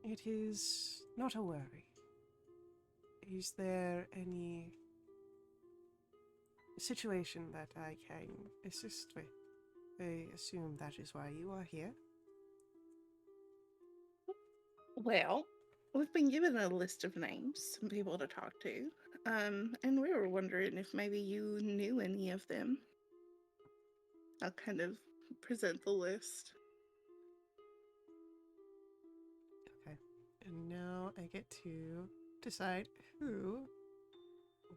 It is not a worry. Is there any situation that I can assist with? I assume that is why you are here. Well, we've been given a list of names, some people to talk to, and we were wondering if maybe you knew any of them. I'll kind of present the list. Okay. And now I get to decide who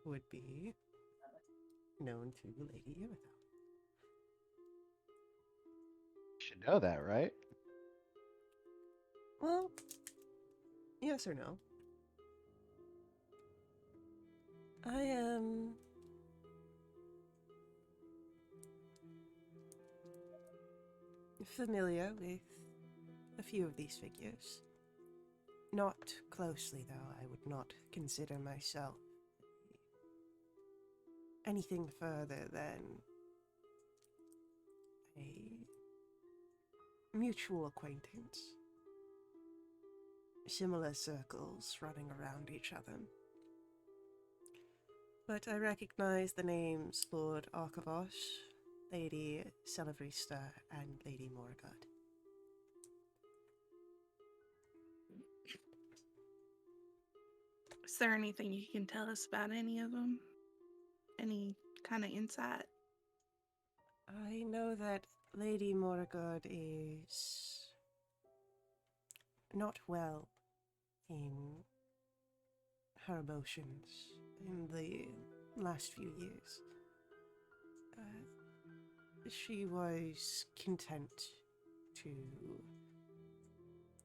would be known to Lady Irwithel. You should know that, right? Well, yes or no? I am familiar with a few of these figures. Not closely, though. I would not consider myself anything further than a mutual acquaintance. Similar circles running around each other. But I recognize the names Lord Archivos, Lady Celebrista, and Lady Morgard. Is there anything you can tell us about any of them? Any kind of insight? I know that Lady Morgard is not well in her emotions in the last few years. She was content to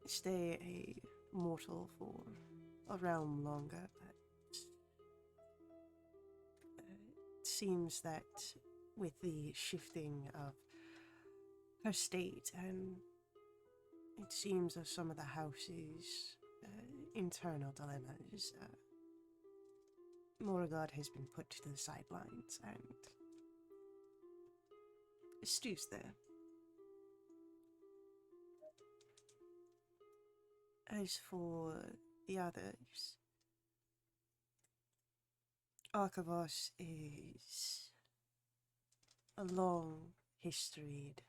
stay a mortal for a realm longer, but it seems that with the shifting of her state and it seems of some of the house's internal dilemmas, Morgard has been put to the sidelines and Stu's there. As for the others, Archivos is a long historied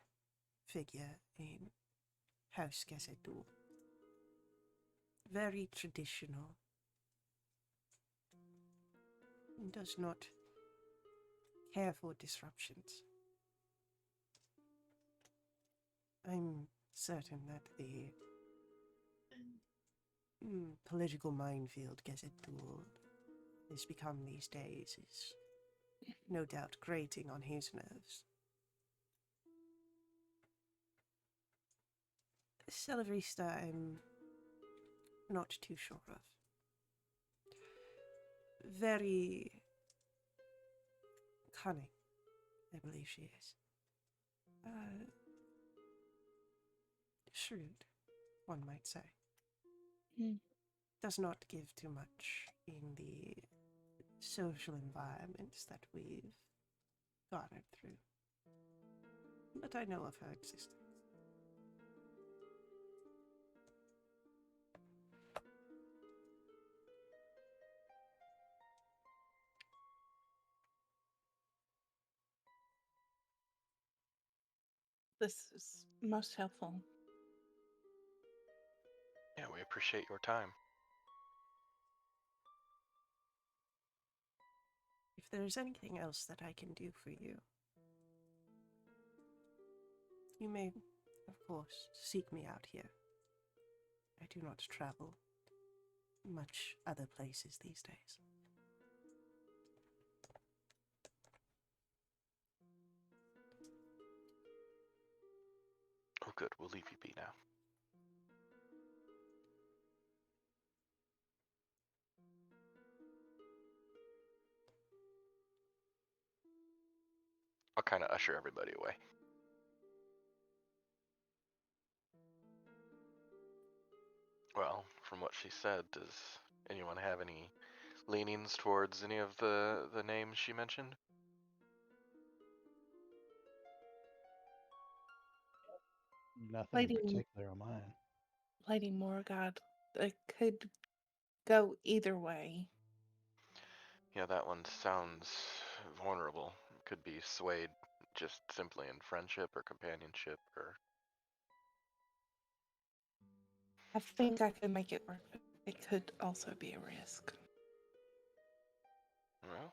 figure in House Gazetul. Very traditional. Does not care for disruptions. I'm certain that the political minefield Gazetul has become these days is no doubt grating on his nerves. Celebrista I'm not too sure of. Very cunning, I believe she is. Shrewd, one might say. Does not give too much in the social environments that we've garnered through. But I know of her existence. This is most helpful. Yeah, we appreciate your time. If there's anything else that I can do for you, you may, of course, seek me out here. I do not travel much other places these days. Oh, good. We'll leave you be now. I'll kind of usher everybody away. Well, from what she said, does anyone have any leanings towards any of the names she mentioned? Nothing in Lady, particular on mine. Lady Morgard, it could go either way. Yeah, that one sounds vulnerable. Could be swayed just simply in friendship or companionship or... I think I could make it work, but it could also be a risk. Well,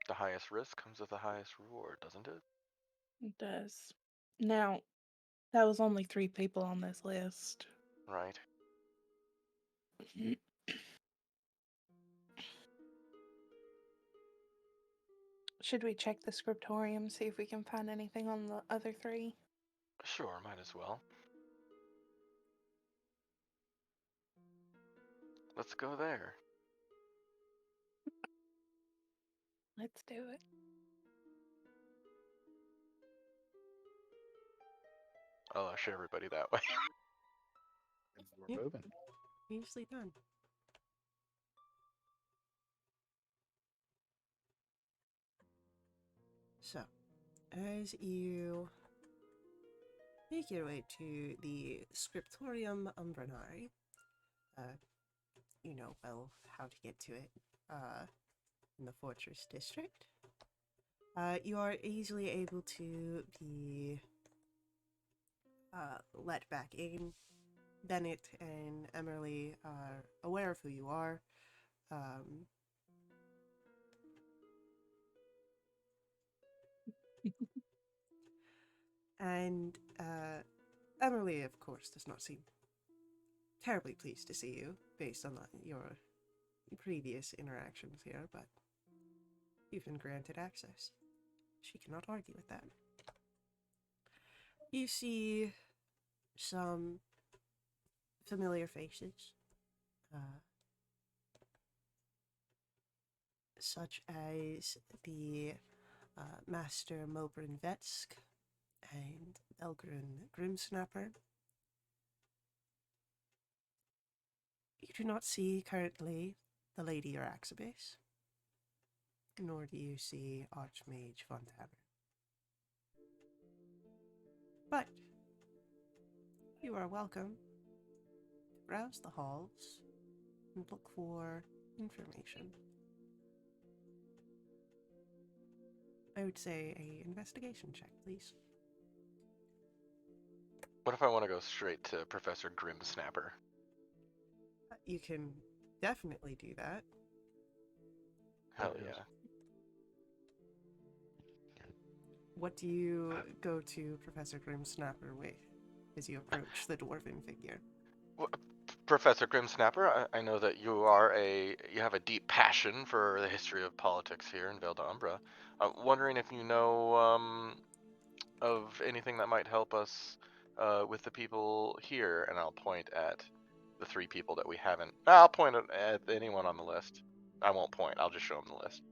the highest risk comes with the highest reward, doesn't it? It does. Now, that was only 3 people on this list. Right. Should we check the scriptorium, see if we can find anything on the other 3? Sure, might as well. Let's go there. Let's do it. I'll usher everybody that way. We're Yep. moving. Easily done. So, as you make your way to the Scriptorium Umbranari. You know well how to get to it in the Fortress District. You are easily able to be let back in. Bennett and Emily are aware of who you are. And Emily, of course, does not seem terribly pleased to see you based on your previous interactions here, but you've been granted access. She cannot argue with that. You see some familiar faces, such as the Master Mobrin Vetsk and Elgrin Grimsnapper. You do not see currently the Lady Araxibis, nor do you see Archmage Von Tavern. But you are welcome to browse the halls and look for information. I would say a investigation check, please. What if I want to go straight to Professor Grimsnapper? You can definitely do that. Hell Yes. yeah. What do you go to Professor Grimsnapper with as you approach the dwarven figure? Well, Professor Grimsnapper, I know that you have a deep passion for the history of politics here in Vale d'Umbra. I'm wondering if you know of anything that might help us with the people here, and I'll point at the 3 people that we haven't. I'll point at anyone on the list. I won't point. I'll just show them the list.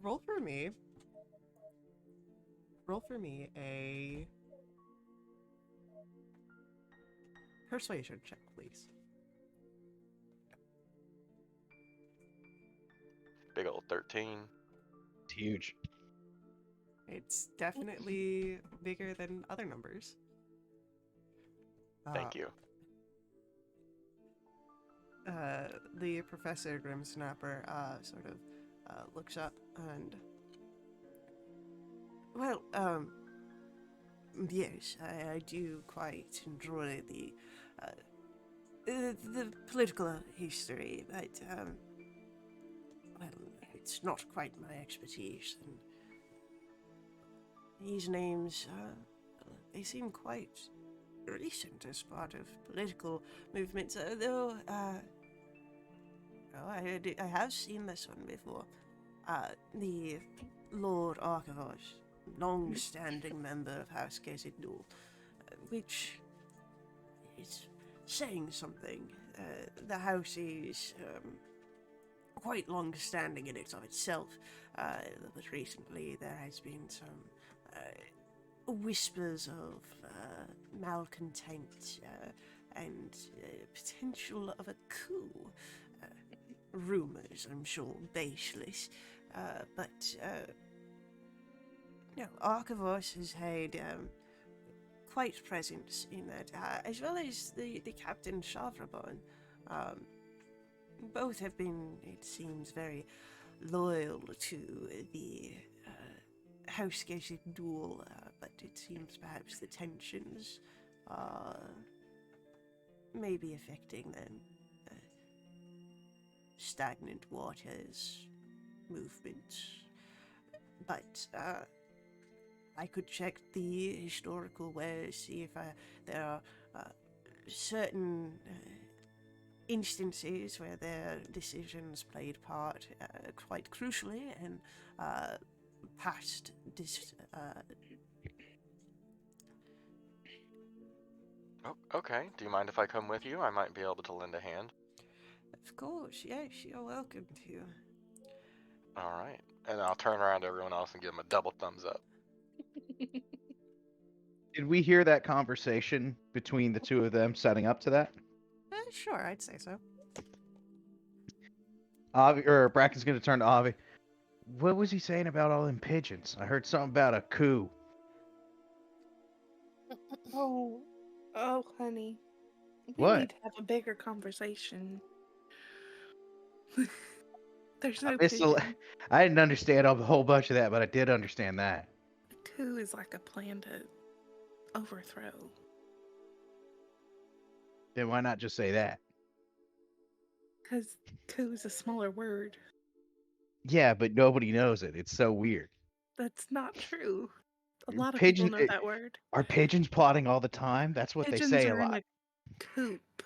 Roll for me. Roll for me a persuasion check, please. Big old 13. It's huge. It's definitely bigger than other numbers. Thank you. The Professor Grimsnapper sort of looks up and, well, yes, I do quite enjoy the political history, but well, it's not quite my expertise. And these names, they seem quite recent as part of political movements, though, I have seen this one before. The Lord Archivos, long-standing member of House Casidul, which is saying something. The house is quite long-standing in it of itself, but recently there has been some whispers of malcontent and potential of a coup. Rumors, I'm sure, baseless, but no, Archivos has had quite presence in that, as well as the Captain Chavrabon. Both have been, it seems, very loyal to the House Gated Duel, but it seems perhaps the tensions are maybe affecting them. Stagnant waters movement. But I could check the historical wares, see if there are certain instances where their decisions played part quite crucially in past Oh, okay. Do you mind if I come with you? I might be able to lend a hand. Of course, yes, you're welcome to. All right. And I'll turn around to everyone else and give them a double thumbs up. Did we hear that conversation between the two of them setting up to that? Sure, I'd say so. Avi, or Bracken's gonna turn to Avi. What was he saying about all them pigeons? I heard something about a coup. Oh, oh, honey. We What? need to have a bigger conversation. There's I no missed a l- pigeon. I didn't understand a whole bunch of that, but I did understand that. Coup is like a plan to overthrow. Then why not just say that? Because coup is a smaller word. Yeah, but nobody knows it. It's so weird. That's not true. A lot of Pigeon people know that word. Are pigeons plotting all the time? That's what they Pigeons say a are in lot. a coop.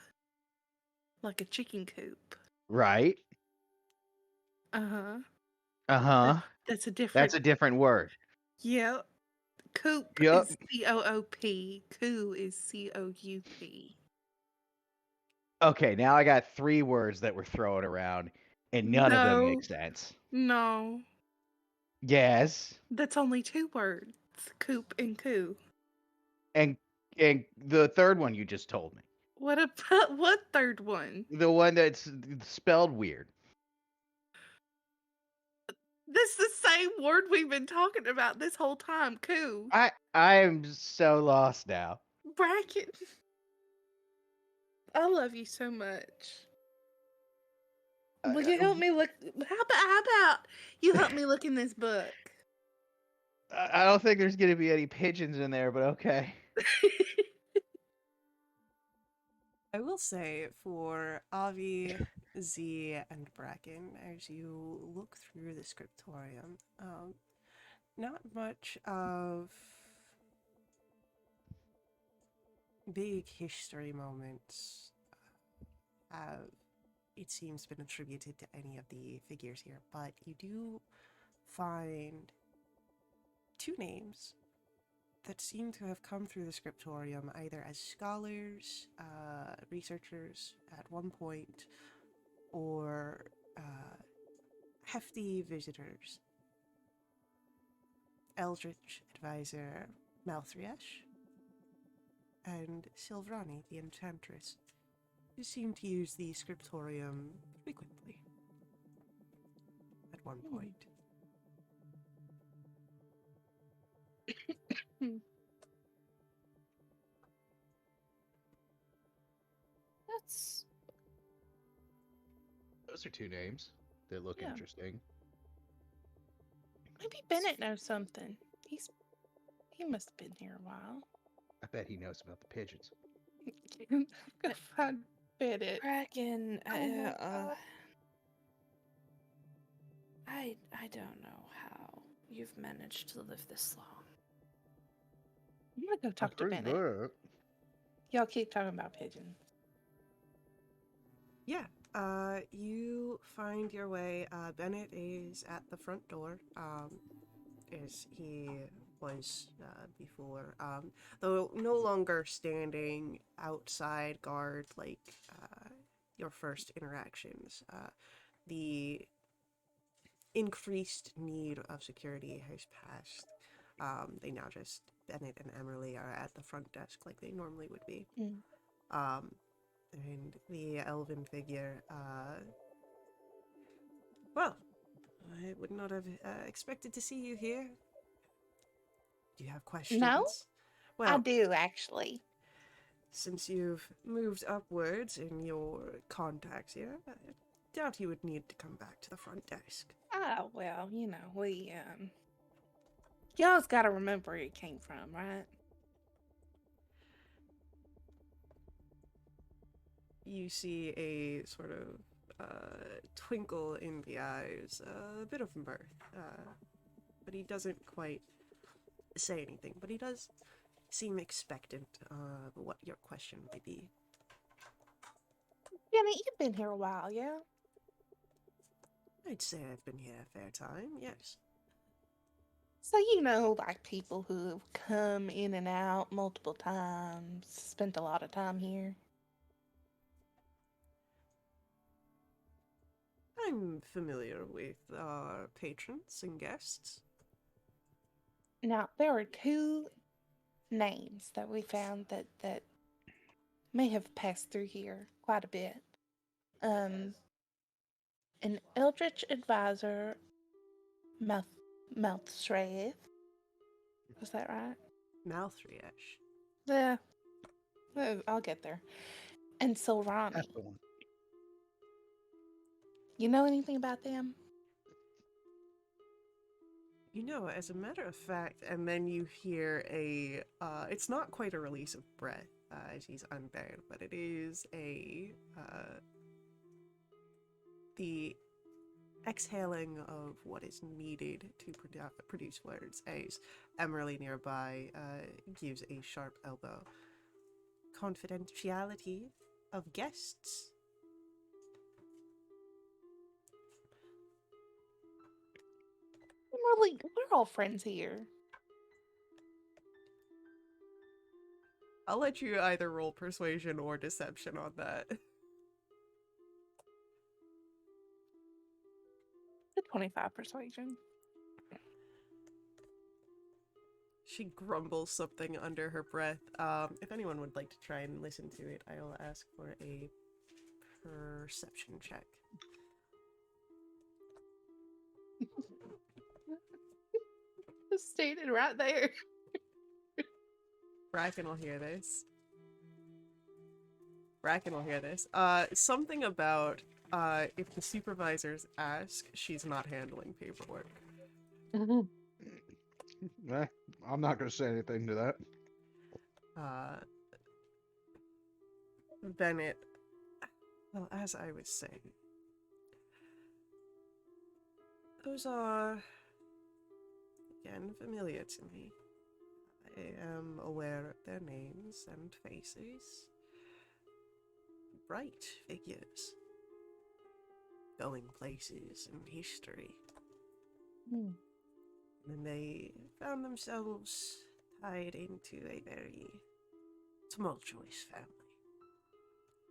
Like a chicken coop. Right? Uh-huh. Uh-huh. That's a different... That's a different word. Yeah. Coop Yep. is C-O-O-P. Coup is C-O-U-P. Okay, now I got 3 words that were thrown around, and none of them No. make sense. No. Yes. That's only 2 words. Coop and coup. And the third one you just told me. What about what third one? The one that's spelled weird. This is the same word we've been talking about this whole time. Coup. I'm so lost now. Bracket. I love you so much. Will you help me look? How about you help me look in this book? I don't think there's gonna be any pigeons in there, but okay. I will say for Avi, Z, and Bracken, as you look through the scriptorium, not much of big history moments have, it seems, been attributed to any of the figures here, but you do find 2 names that seem to have come through the scriptorium either as scholars, researchers at one point, or hefty visitors. Eldritch advisor Malthriesh and Silvrani the enchantress, who seem to use the scriptorium frequently at one point. That's Those are 2 names. They look Yeah. interesting. Maybe Bennett knows something. He must have been here a while. I bet he knows about the pigeons. I'm gonna find Bennett. Bracken. God. I don't know how you've managed to live this long. I'm gonna go talk to Bennett. Y'all keep talking about pigeons. Yeah, you find your way. Bennett is at the front door, as he was before, though no longer standing outside guard like your first interactions. The increased need of security has passed. They now just, Bennett and Emily are at the front desk like they normally would be. And the elven figure, well, I would not have expected to see you here. Do you have questions? No, Well, I do actually. since you've moved upwards in your contacts here, I doubt you would need to come back to the front desk. Oh well, we y'all's got to remember where it came from, right? You see a sort of twinkle in the eyes, a bit of mirth, but he doesn't quite say anything, but he does seem expectant of what your question might be. Jenny, you've been here a while, yeah? I'd say I've been here a fair time, yes. So like people who have come in and out multiple times, spent a lot of time here. I'm familiar with our patrons and guests. Now, there are 2 names that we found that may have passed through here quite a bit. An Eldritch advisor, Malthriesh. Was that right? Malthriesh. Yeah, I'll get there. And That's Silrani, the one. you know anything about them? You know, as a matter of fact, and then you hear it's not quite a release of breath, as he's unburied, but it is the exhaling of what is needed to produce words, as Emerly nearby gives a sharp elbow. Confidentiality of guests. We're all friends here. I'll let you either roll persuasion or deception on that. The 25 persuasion. She grumbles something under her breath. If anyone would like to try and listen to it, I will ask for a perception check. Just stated right there. Bracken will hear this. Bracken will hear this. Something about if the supervisors ask, she's not handling paperwork. Eh, I'm not going to say anything to that. Bennett, well, as I was saying, those are, again, familiar to me. I am aware of their names and faces. Bright figures. Going places in history. And they found themselves tied into a very tumultuous family.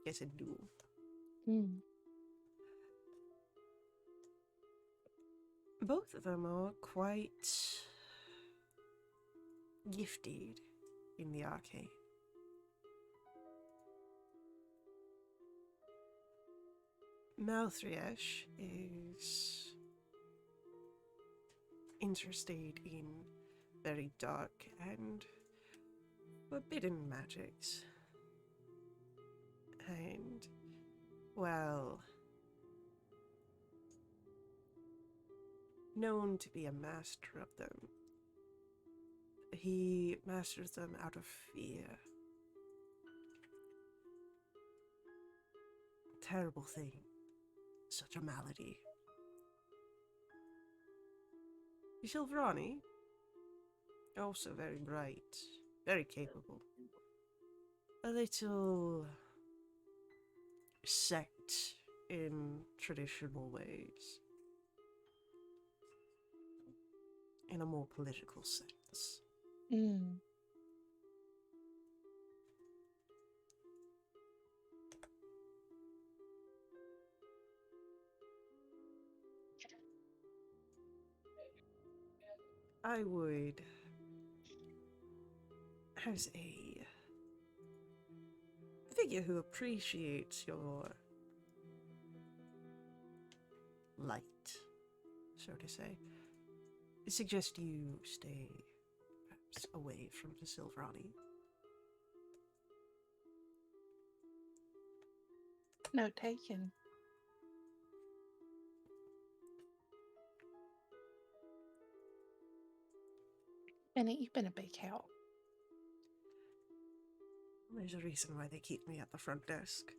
Yes, it do. Both of them are quite gifted in the arcane. Malthriesh is interested in very dark and forbidden magics. And, well, known to be a master of them. He masters them out of fear. Terrible thing. Such a malady. Silvrani, also very bright, very capable. A little sect in traditional ways. In a more political sense. I would, as a figure who appreciates your light, so to say, suggest you stay perhaps away from the Silvrani. Note taken. Bennett, you've been a big help. There's a reason why they keep me at the front desk.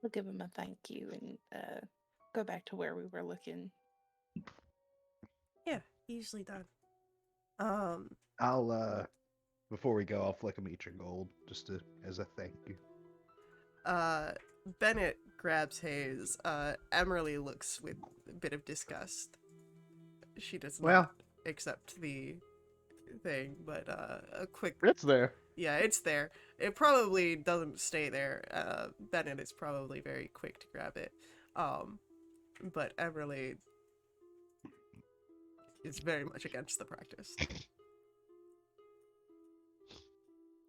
We'll give him a thank you and go back to where we were looking. Yeah, easily done. I'll, before we go, I'll flick him each a gold, just as a thank you. Bennett grabs Hayes. Emerly looks with a bit of disgust. She does not accept the thing, but a quick... It's there. Yeah, it's there. It probably doesn't stay there. Bennett is probably very quick to grab it. But Emerly is very much against the practice.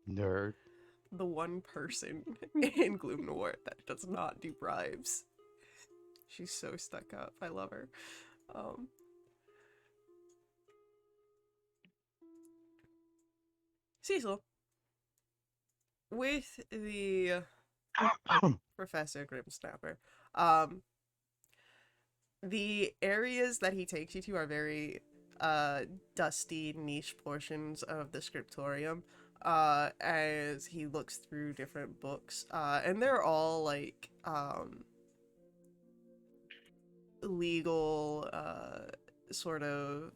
Nerd. the one person in Gloom Noir that does not do bribes. She's so stuck up. I love her. Cecil, with the Professor Grimsnapper, the areas that he takes you to are very dusty, niche portions of the scriptorium. As he looks through different books, and they're all like legal sort of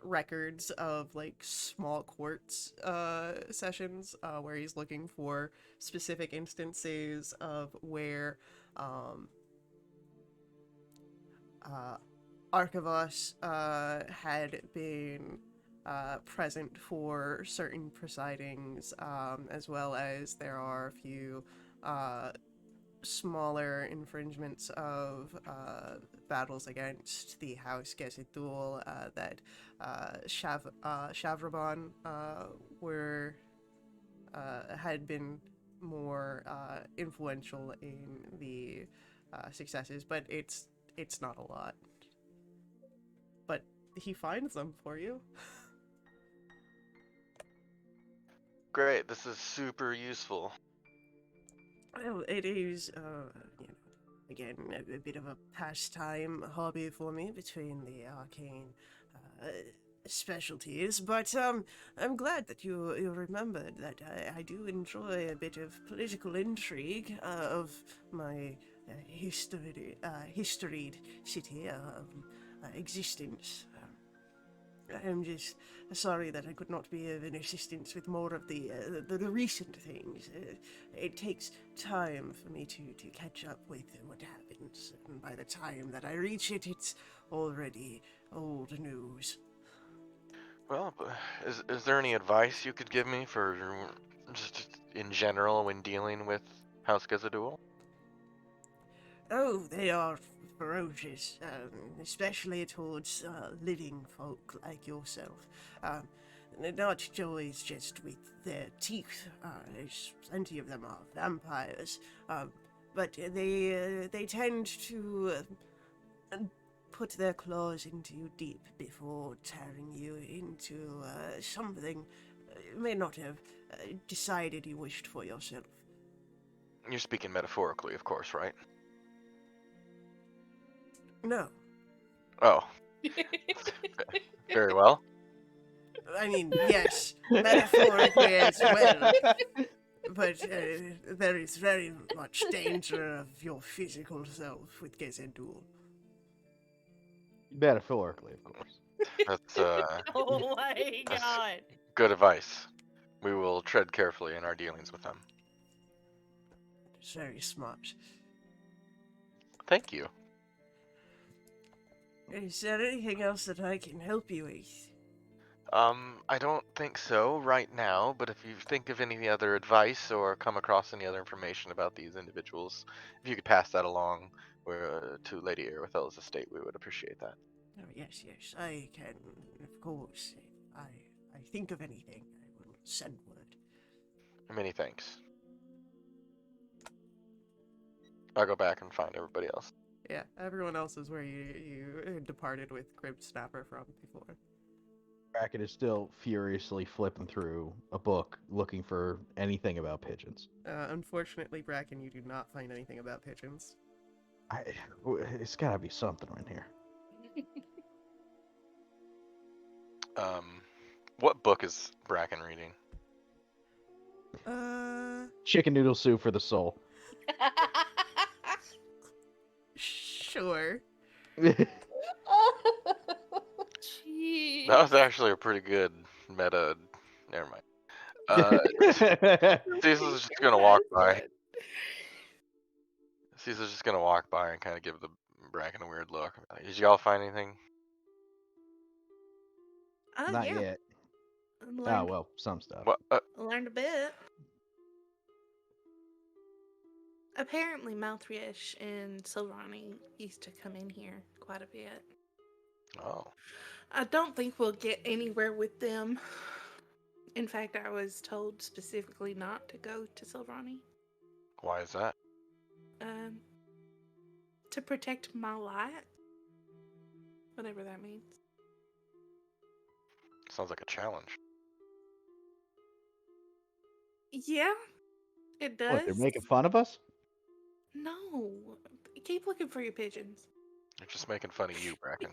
records of like small courts sessions where he's looking for specific instances of where Archivos had been present for certain proceedings, as well as there are a few smaller infringements of battles against the House Gezitul that Shavraban were had been more influential in the successes, but it's not a lot. But he finds them for you. Great, this is super useful. Well, it is, you know, again, a bit of a pastime hobby for me between the arcane specialties, but I'm glad that you remembered that I do enjoy a bit of political intrigue of my historied city existence. I'm just sorry that I could not be of an assistance with more of the recent things. It takes time for me to catch up with what happens, and by the time that I reach it, it's already old news. Well, is there any advice you could give me for just in general when dealing with House Gazadul? Oh, they are ferocious, especially towards living folk like yourself. They're not always just with their teeth. There's plenty of them are vampires, but they tend to put their claws into you deep before tearing you into something you may not have decided you wished for yourself. You're speaking metaphorically, of course, right? No. Oh, very well. I mean, yes, metaphorically as well. But there is very much danger of your physical self with Gezendul. Metaphorically, of course. That's Oh my That's- god. good advice. We will tread carefully in our dealings with them. It's very smart. Thank you. Is there anything else that I can help you with? I don't think so right now, but if you think of any other advice or come across any other information about these individuals, if you could pass that along to Lady Aerothel's estate, we would appreciate that. Oh, yes, I can, of course. If I think of anything, I will send word. Many thanks. I'll go back and find everybody else. Yeah, everyone else is where you departed with Snapper from before. Brackett is still furiously flipping through a book looking for anything about pigeons. Unfortunately, Bracken, you do not find anything about pigeons. It's gotta be something in here. What book is Bracken reading? Chicken noodle soup for the soul. Sure. Jeez. That was actually a pretty good meta. Never mind. Cecil's just gonna walk by. Cecil's just gonna walk by and kind of give the Bracken a weird look. Did y'all find anything? Not Yeah. yet. Learned, Oh, well, some stuff. What? learned a bit. Apparently, Malthrish and Silrani used to come in here quite a bit. Oh. I don't think we'll get anywhere with them In fact, I was told specifically not to go to Silvrani. Why is that? Um, to protect my light. Whatever that means. Sounds like a challenge. Yeah, it does. What, they're making fun of us? No. Keep looking for your pigeons. They're just making fun of you, Bracken.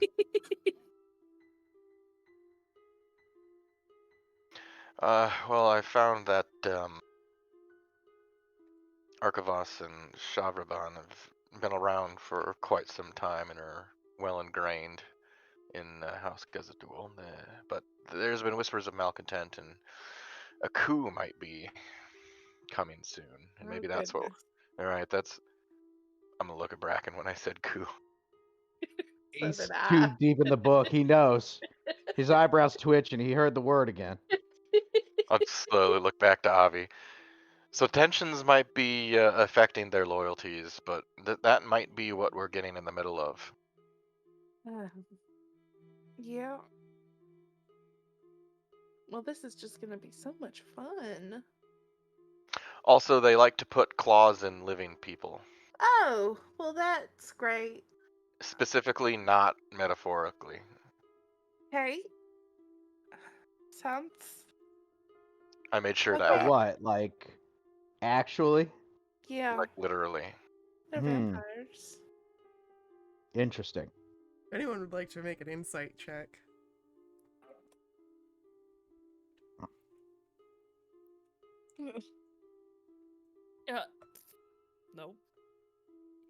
Well, I found that Archivos and Shavraban have been around for quite some time and are well ingrained in House Gazadul. But there's been whispers of malcontent and a coup might be coming soon. And maybe that's what. Goodness. All right, that's. I'm gonna look at Bracken when I said coup. So He's did I. too deep in the book. He knows. His eyebrows twitch and he heard the word again. I'll slowly look back to Avi. So tensions might be affecting their loyalties, but that might be what we're getting in the middle of. Yeah. Well, this is just going to be so much fun. Also, they like to put claws in living people. Oh, well, that's great. Specifically, not metaphorically. Okay. Sounds. I made sure to Okay. ask, What? Like, actually? Yeah. like literally. They're Hmm. vampires. Interesting. If anyone would like to make an insight check. Nope.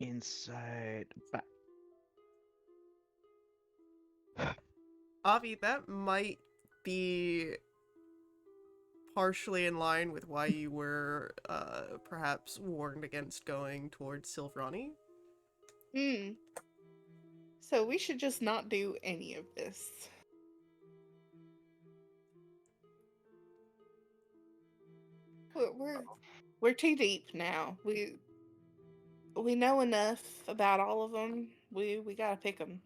Inside. Avi, that might be partially in line with why you were perhaps warned against going towards Silvrani. Hmm. So we should just not do any of this. We're too deep now. We know enough about all of them. We gotta pick them.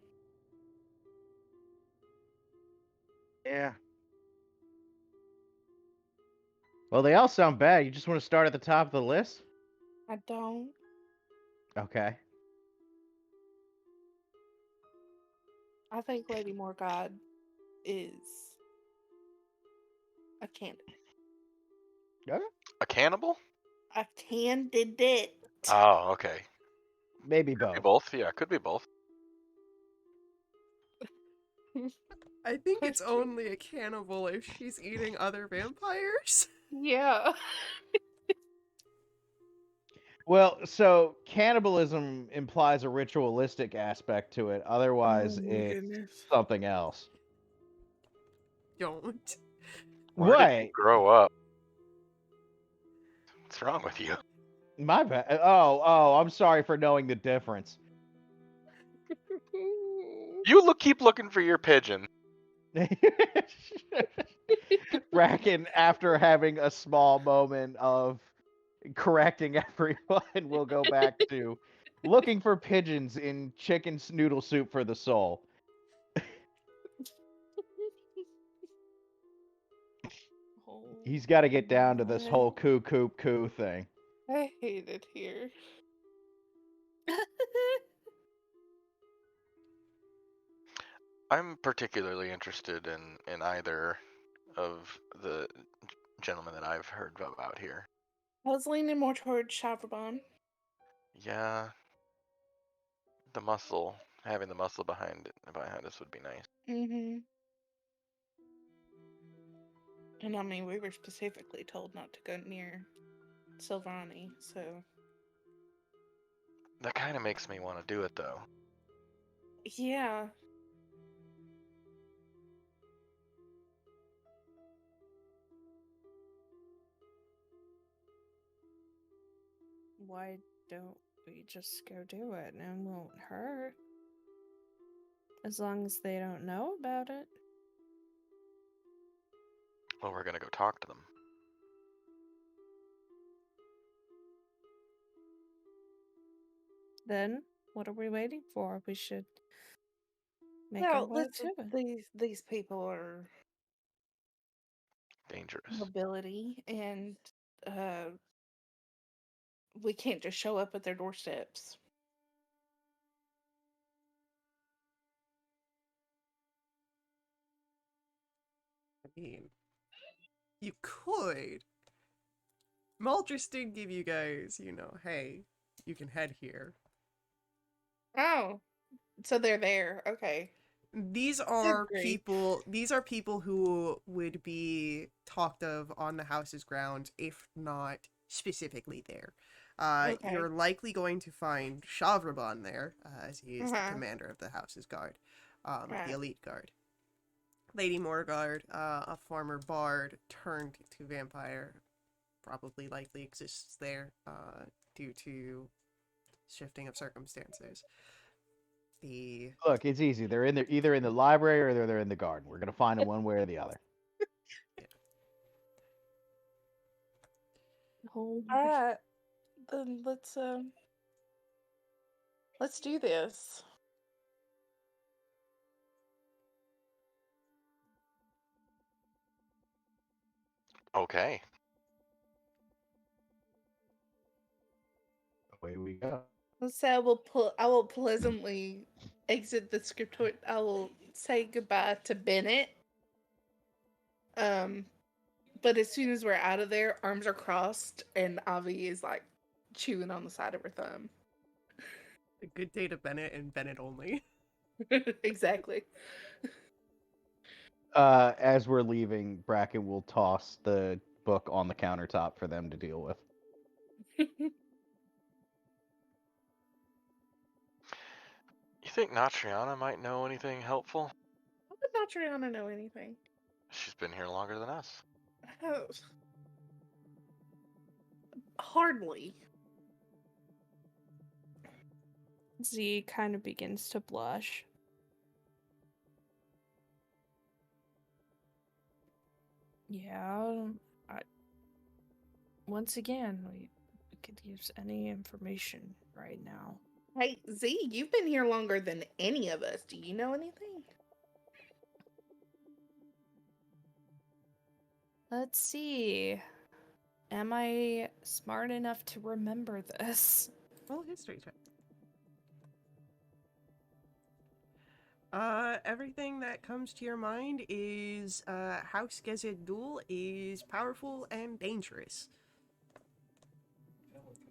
Yeah. Well, they all sound bad. You just want to start at the top of the list? I don't. Okay. I think Lady Morgod is a candidate. Okay. A cannibal? A candidate. Oh, okay. Maybe Could be both. both. Yeah, could be both. I think it's only a cannibal if she's eating other vampires. Yeah. Well, so cannibalism implies a ritualistic aspect to it. Otherwise, Oh my it's goodness. something else. Don't. Where did you What? grow up? What's wrong with you? My bad. Oh, I'm sorry for knowing the difference. You keep looking for your pigeon. Bracken, after having a small moment of correcting everyone, will go back to looking for pigeons in chicken noodle soup for the soul. He's got to get down to this whole coo thing. I hate it here. I'm particularly interested in either of the gentlemen that I've heard about here. I was leaning more towards Shavraban. Yeah, having the muscle behind us would be nice. Mm-hmm. And I mean, we were specifically told not to go near Silvani, so That kind of makes me want to do it though. yeah. Why don't we just go do it and it won't hurt? As long as they don't know about it. Well, we're gonna go talk to them. Then, what are we waiting for? We should make our Well, way listen, to it. these people are Dangerous. mobility, and we can't just show up at their doorsteps. I mean, you could. Maldris did give you guys, hey, you can head here. Oh, so they're there. Okay. These Good are grief. people who would be talked of on the house's grounds, if not specifically there. Okay. You're likely going to find Shavraban there, as he is the Uh-huh. commander of the house's guard, the Right. elite guard. Lady Morgard, a former bard turned to vampire, probably likely exists there, due to shifting of circumstances. Look, it's easy. They're either in the library or they're in the garden. We're gonna find them one way or the other. Oh, Alright. Then let's do this. Okay. Away we go. Let's say I will pleasantly exit the scriptoid. I will say goodbye to Bennett. But as soon as we're out of there, arms are crossed, and Avi is like chewing on the side of her thumb. A good day to Bennett and Bennett only. Exactly. As we're leaving, Bracken will toss the book on the countertop for them to deal with. You think Natriana might know anything helpful? How would Natriana know anything? She's been here longer than us. Oh. Hardly. Z kind of begins to blush. Yeah, once again, we could use any information right now. Hey, Z, you've been here longer than any of us. Do you know anything? Let's see. Am I smart enough to remember this? Roll a history check. Everything that comes to your mind is House Gezed Duel is powerful and dangerous.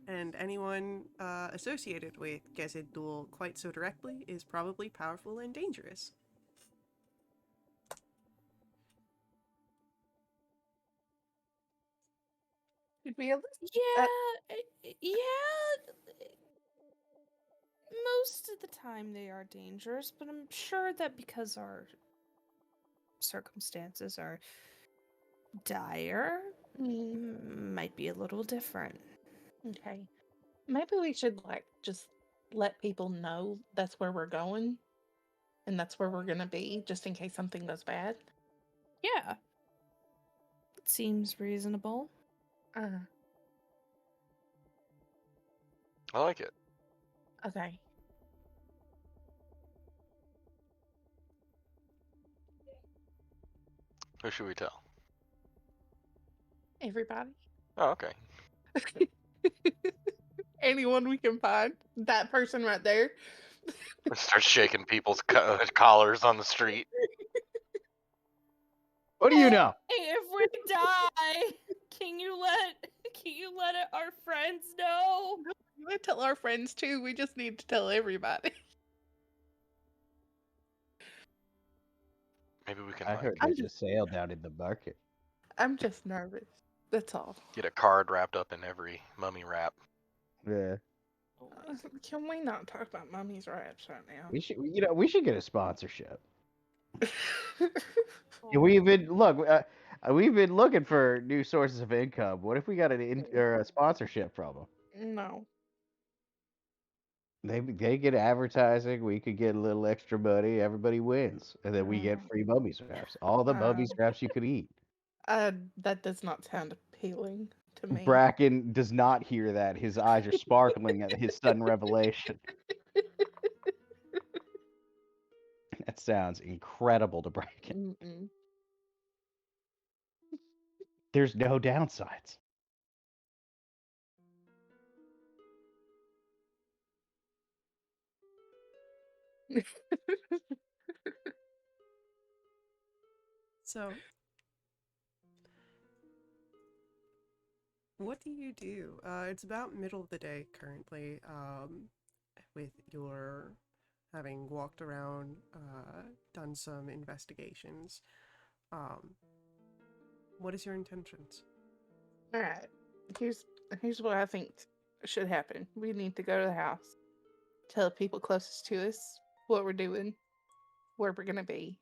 And anyone associated with Gezed Duel quite so directly is probably powerful and dangerous. Did we at least Yeah. Most of the time they are dangerous, but I'm sure that because our circumstances are dire, might be a little different. Okay. Maybe we should just let people know that's where we're going and that's where we're gonna be, just in case something goes bad. Yeah. It seems reasonable. Uh, I like it. okay. Who should we tell? Everybody. Oh, okay. Anyone we can find. That person right there. Start shaking people's collars on the street. What do you know? Hey, if we die, can you let our friends know? We might tell our friends too. We just need to tell everybody. Maybe we can I like heard there's a sale down in the market. I'm just nervous. That's all. get a card wrapped up in every mummy wrap. Yeah, Can we not talk about mummies wraps right now? we should get a sponsorship. Oh. Yeah, we've been looking for new sources of income. What if we got a sponsorship from them? No. They get advertising. We could get a little extra money. Everybody wins, and then we get free mummy scraps. All the mummy scraps you could eat. That does not sound appealing to me. Bracken does not hear that. His eyes are sparkling at his sudden revelation. That sounds incredible to Bracken. Mm-mm. There's no downsides. So, what do you do? It's about middle of the day currently, with your having walked around, done some investigations. Um, what is your intentions? All right. Here's what I think should happen. We need to go to the house, tell the people closest to us what we're doing, where we're gonna be,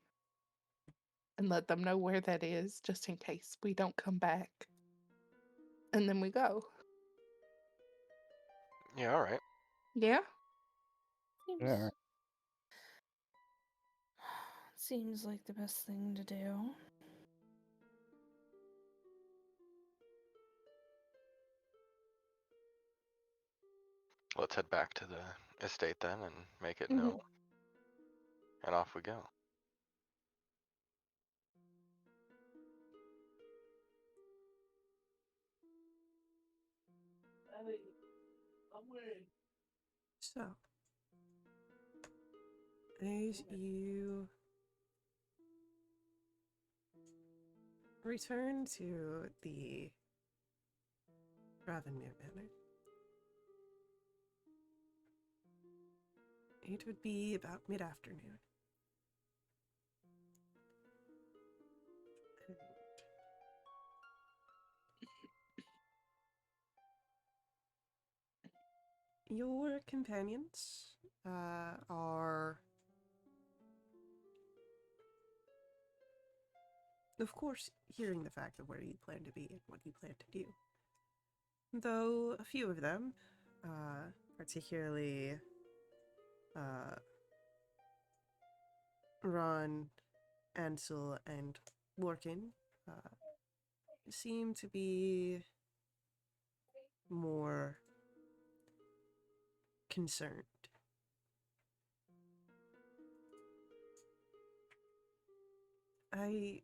and let them know where that is, just in case we don't come back. And then we go. Yeah, all right. Yeah. Seems, Yeah. seems like the best thing to do. Let's head back to the estate then and make it Mhm. known. And off we go. So, as you return to the Ravenmere Manor, it would be about mid-afternoon. Your companions are, of course, hearing the fact of where you plan to be and what you plan to do. Though a few of them, particularly Ron, Ansel, and Lorcan, seem to be more concerned. I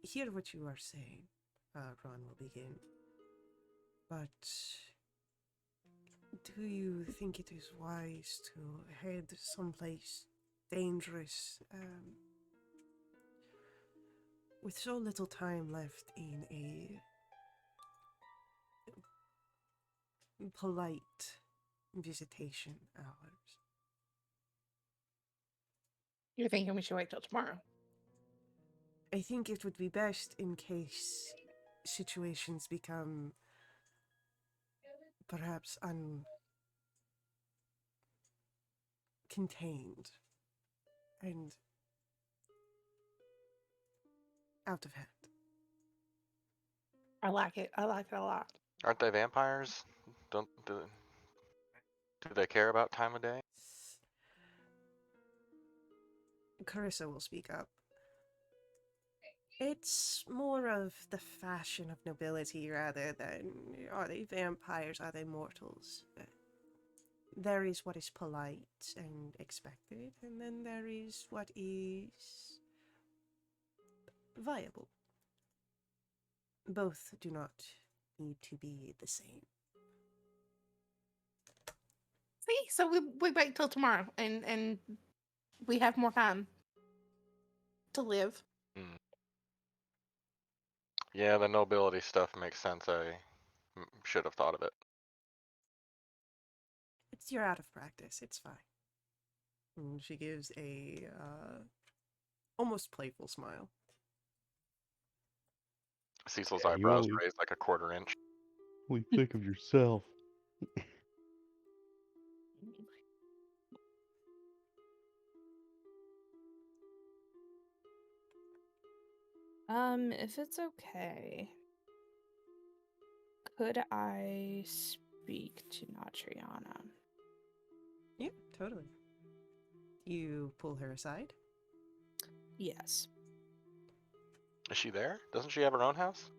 hear what you are saying, Ron will begin. But do you think it is wise to head someplace dangerous, with so little time left in a polite visitation hours? You're thinking we should wait till tomorrow. I think it would be best in case situations become perhaps uncontained and out of hand. I like it. I like it a lot. Aren't they vampires? Do they care about time of day? Carissa will speak up. It's more of the fashion of nobility rather than are they vampires, are they mortals? There is what is polite and expected, and then there is what is viable. Both do not need to be the same. See, so we wait till tomorrow, and we have more time to live. Yeah, the nobility stuff makes sense. I should have thought of it. You're out of practice, it's fine. And she gives a almost playful smile. Cecil's Yeah, you eyebrows only- raised like a quarter inch. Only think of yourself. If it's okay, could I speak to Natriana? Yeah, totally. You pull her aside? Yes. Is she there? Doesn't she have her own house?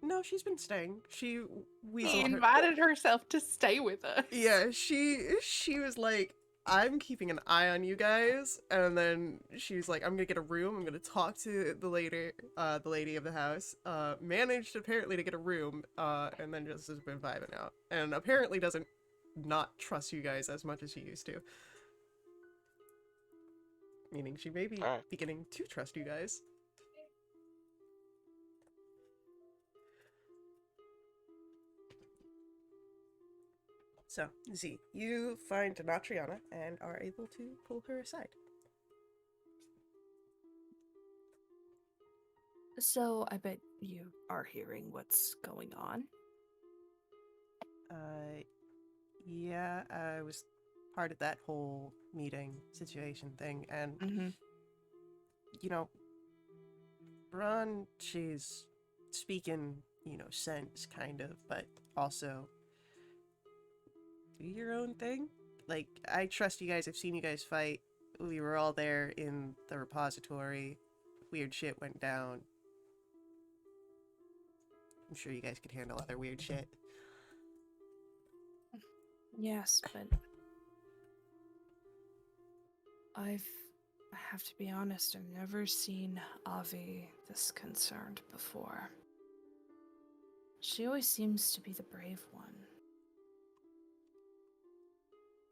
No, she's been staying. She She weaseled her. invited herself to stay with us. Yeah, she was like, I'm keeping an eye on you guys. And then she's like, I'm gonna get a room. I'm gonna talk to the lady of the house. Managed apparently to get a room. And then just has been vibing out. And apparently doesn't not trust you guys as much as she used to. Meaning she may be All right. beginning to trust you guys. So, Z, you find Natriana and are able to pull her aside. So I bet you are hearing what's going on. Yeah, I was part of that whole meeting situation thing, and, Mm-hmm. you know, Braun, she's speaking, sense, kind of, but also do your own thing. Like, I trust you guys, I've seen you guys fight. We were all there in the repository. Weird shit went down. I'm sure you guys could handle other weird shit. Yes, but I have to be honest, I've never seen Avi this concerned before. She always seems to be the brave one.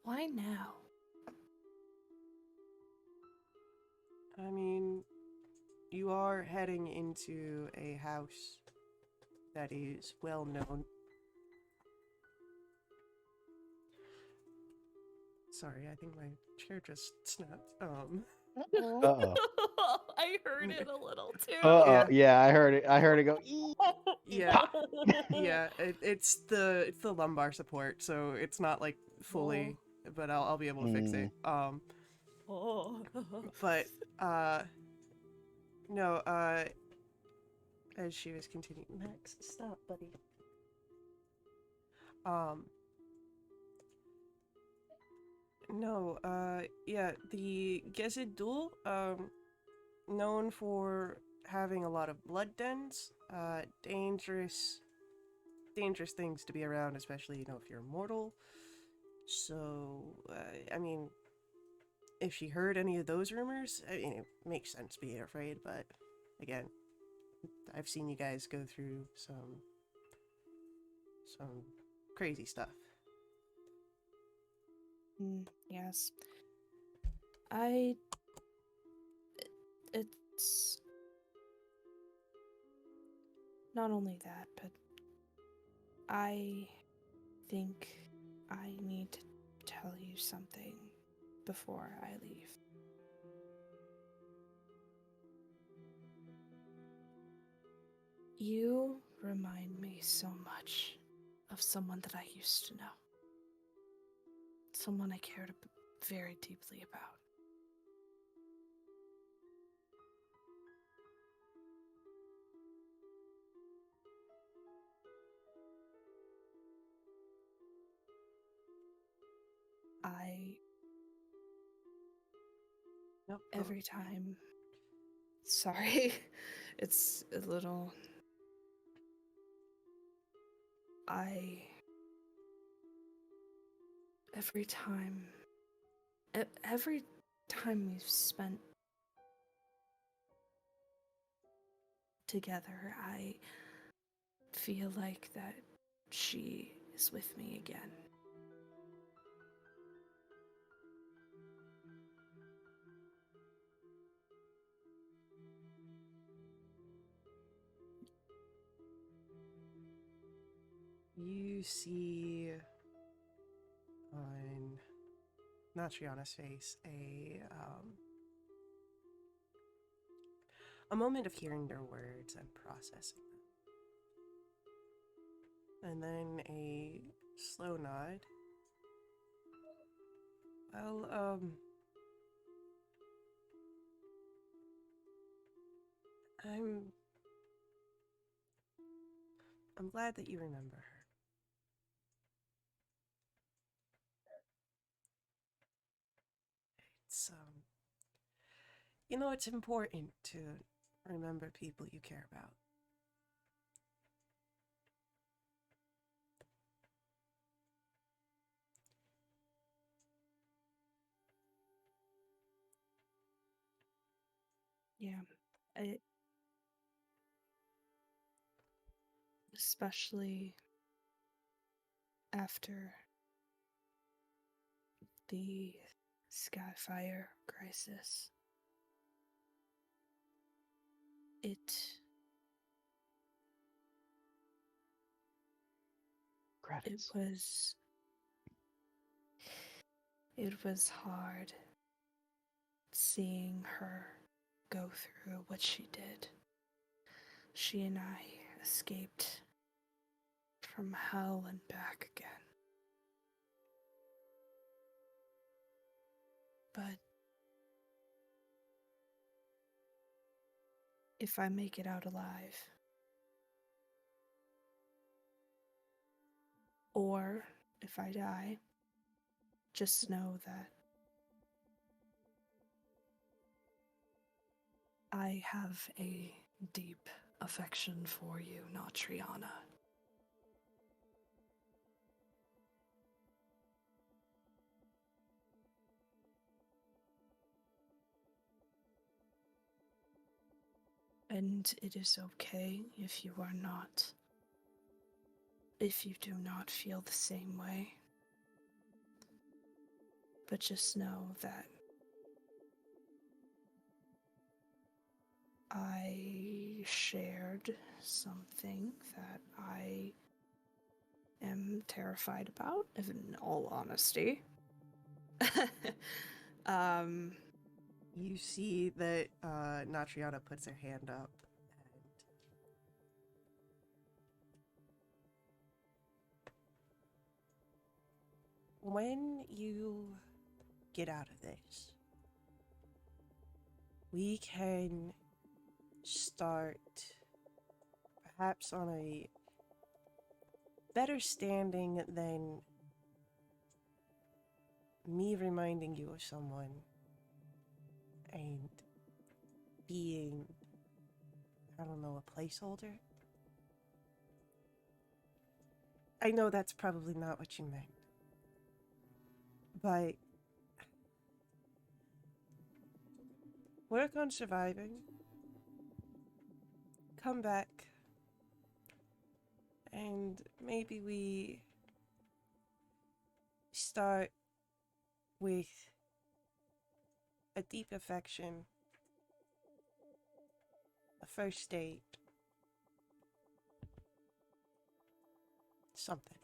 Why now? I mean, you are heading into a house that is well known. Sorry, I think my chair just snapped. Uh-oh. I heard it a little too. Uh-oh. Yeah, I heard it. I heard it go. "Ee." Yeah, yeah. It's the lumbar support, so it's not like fully, but I'll be able to fix it. But no. As she was continuing, Max, stop, buddy. No. Yeah. The Gezid Duel, known for having a lot of blood dens, dangerous things to be around, especially, if you're mortal. So, I mean, if she heard any of those rumors, I mean, it makes sense being afraid, but again, I've seen you guys go through some crazy stuff. Yes. It's not only that, but I think I need to tell you something before I leave. You remind me so much of someone that I used to know. Someone I cared very deeply about. Nope. Every time. Sorry, it's a little. Every time we've spent together, I feel like that she is with me again. You see on Natriana's face a moment of hearing their words and processing them. And then a slow nod. Well, I'm glad that you remember her. It's it's important to remember people you care about. Yeah. Especially after the Skyfire crisis. It Credits. it was hard seeing her go through what she did. She and I escaped from hell and back again. But if I make it out alive, or if I die, just know that I have a deep affection for you, Natriana. And it is okay if you are not, if you do not feel the same way. But just know that I shared something that I am terrified about, in all honesty. You see that Natriana puts her hand up, and when you get out of this, we can start perhaps on a better standing than me reminding you of someone and being, I don't know, a placeholder. I know that's probably not what you meant, but work on surviving, come back, and maybe we start with a deep affection, a first date, something.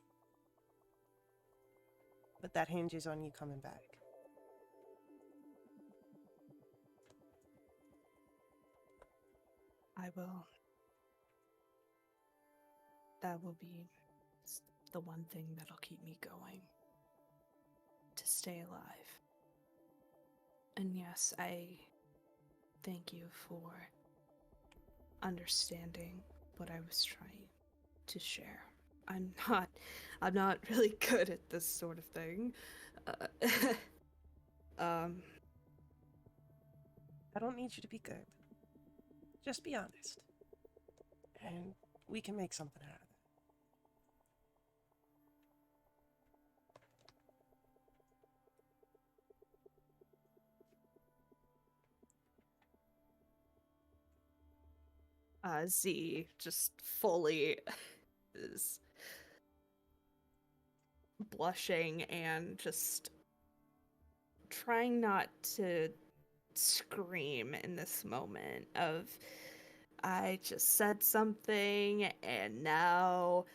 But that hinges on you coming back. I will. That will be the one thing that'll keep me going. To stay alive. And yes, I thank you for understanding what I was trying to share. I'm not really good at this sort of thing. I don't need you to be good. Just be honest. And we can make something out of it. Z just fully is blushing and just trying not to scream in this moment of, I just said something and now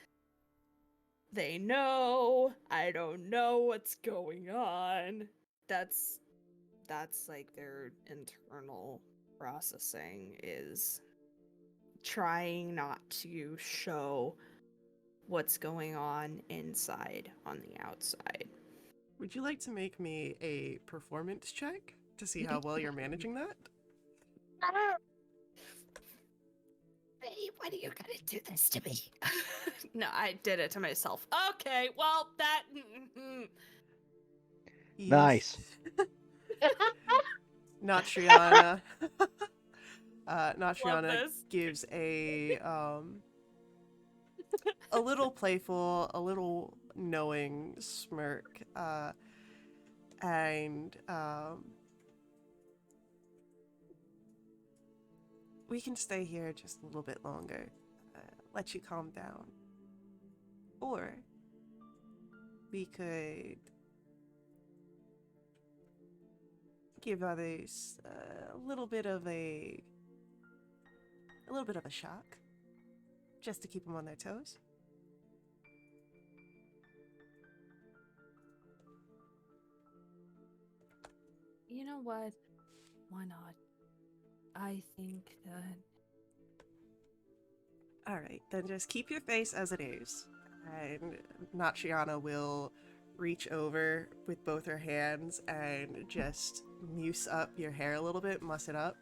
they know. I don't know what's going on. That's like their internal processing, is trying not to show what's going on inside on the outside. Would you like to make me a performance check to see how well you're managing that? Hey, why do you gotta do this to me? No, I did it to myself. Okay, well, that... Nice. Natriana. Love Natriana this. gives a little playful, a little knowing smirk, and we can stay here just a little bit longer, let you calm down. Or we could give others a little bit of a shock, just to keep them on their toes. You know what? Why not? I think that. Alright, then just keep your face as it is. And Nachiana will reach over with both her hands and just mousse up your hair a little bit, muss it up.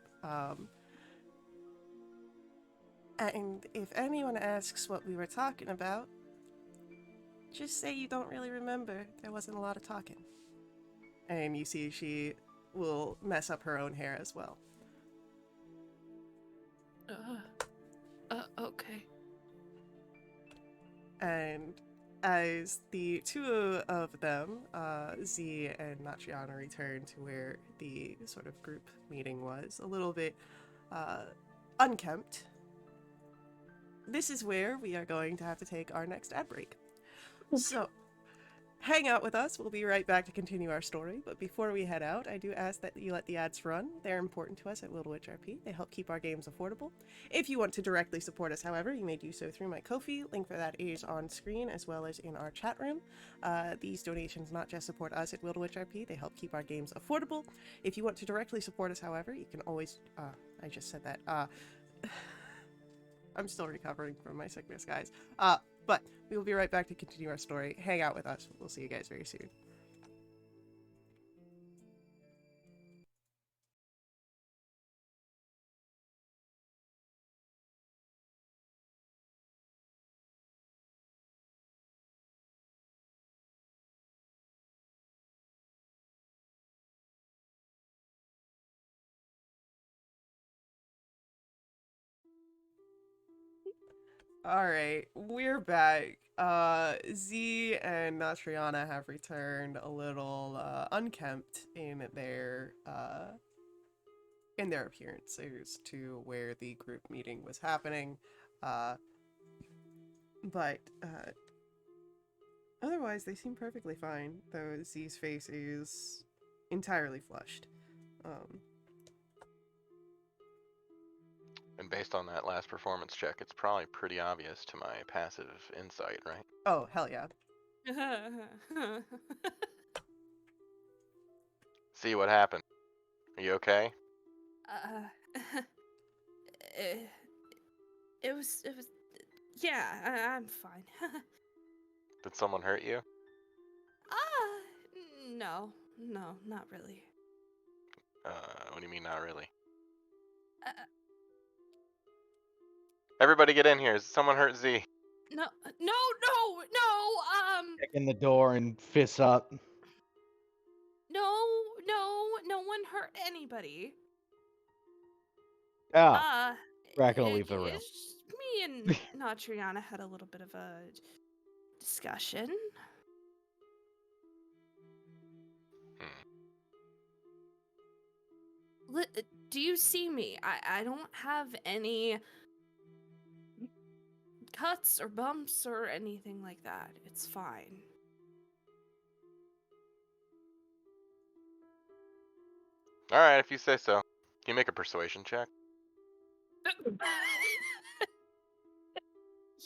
And if anyone asks what we were talking about, just say you don't really remember. There wasn't a lot of talking. And you see she will mess up her own hair as well. Okay. And as the two of them, Z and Nachiana, return to where the sort of group meeting was, a little bit unkempt, this is where we are going to have to take our next ad break. So, hang out with us. We'll be right back to continue our story. But before we head out, I do ask that you let the ads run. They're important to us at Wildewitch RP. They help keep our games affordable. If you want to directly support us, however, you may do so through my Ko-fi. Link for that is on screen as well as in our chat room. These donations not just support us at Wildewitch RP, they help keep our games affordable. If you want to directly support us, however, you can always... I just said that. I'm still recovering from my sickness, guys. But we will be right back to continue our story. Hang out with us. We'll see you guys very soon. Alright, we're back. Z and Natriana have returned a little unkempt in their appearances to where the group meeting was happening. But otherwise they seem perfectly fine, though Z's face is entirely flushed. And based on that last performance check, it's probably pretty obvious to my passive insight, right? Oh, hell yeah. See what happened. Are you okay? it, it was, yeah, I'm fine. Did someone hurt you? No, not really. What do you mean not really? Uh, Everybody get in here. Has someone hurt Z? no, Kick in the door and fists up. no one hurt anybody. Ah, we're not gonna leave the room. It's just me and Natriana had a little bit of a discussion. Do you see me? I don't have any cuts or bumps or anything like that. It's fine. Alright, if you say so. Can you make a persuasion check?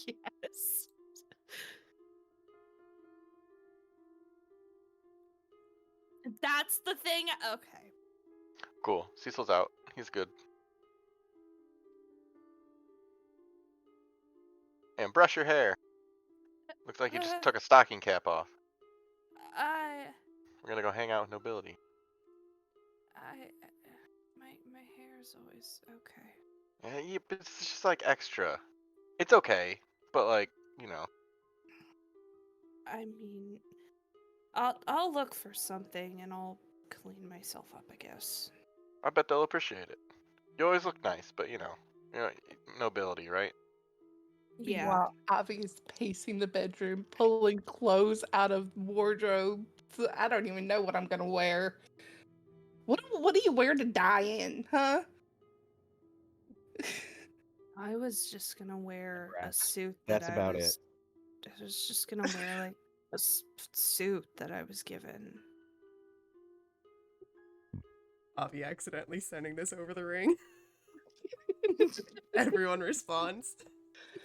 Yes. That's the thing. Okay. Cool. Cecil's out. He's good. And brush your hair. Looks like you just took a stocking cap off. We're gonna go hang out with nobility. My hair is always okay. Yeah, but it's just like extra. It's okay, but like, you know. I mean, I'll look for something and I'll clean myself up, I guess. I bet they'll appreciate it. You always look nice, but you know, nobility, right? Yeah. While Avi's pacing the bedroom, pulling clothes out of wardrobe. I don't even know what I'm gonna wear. What do you wear to die in, huh? I was just gonna wear a Rats. suit That's about it. I was just gonna wear like a suit that I was given. Avi accidentally sending this over the ring. Everyone responds.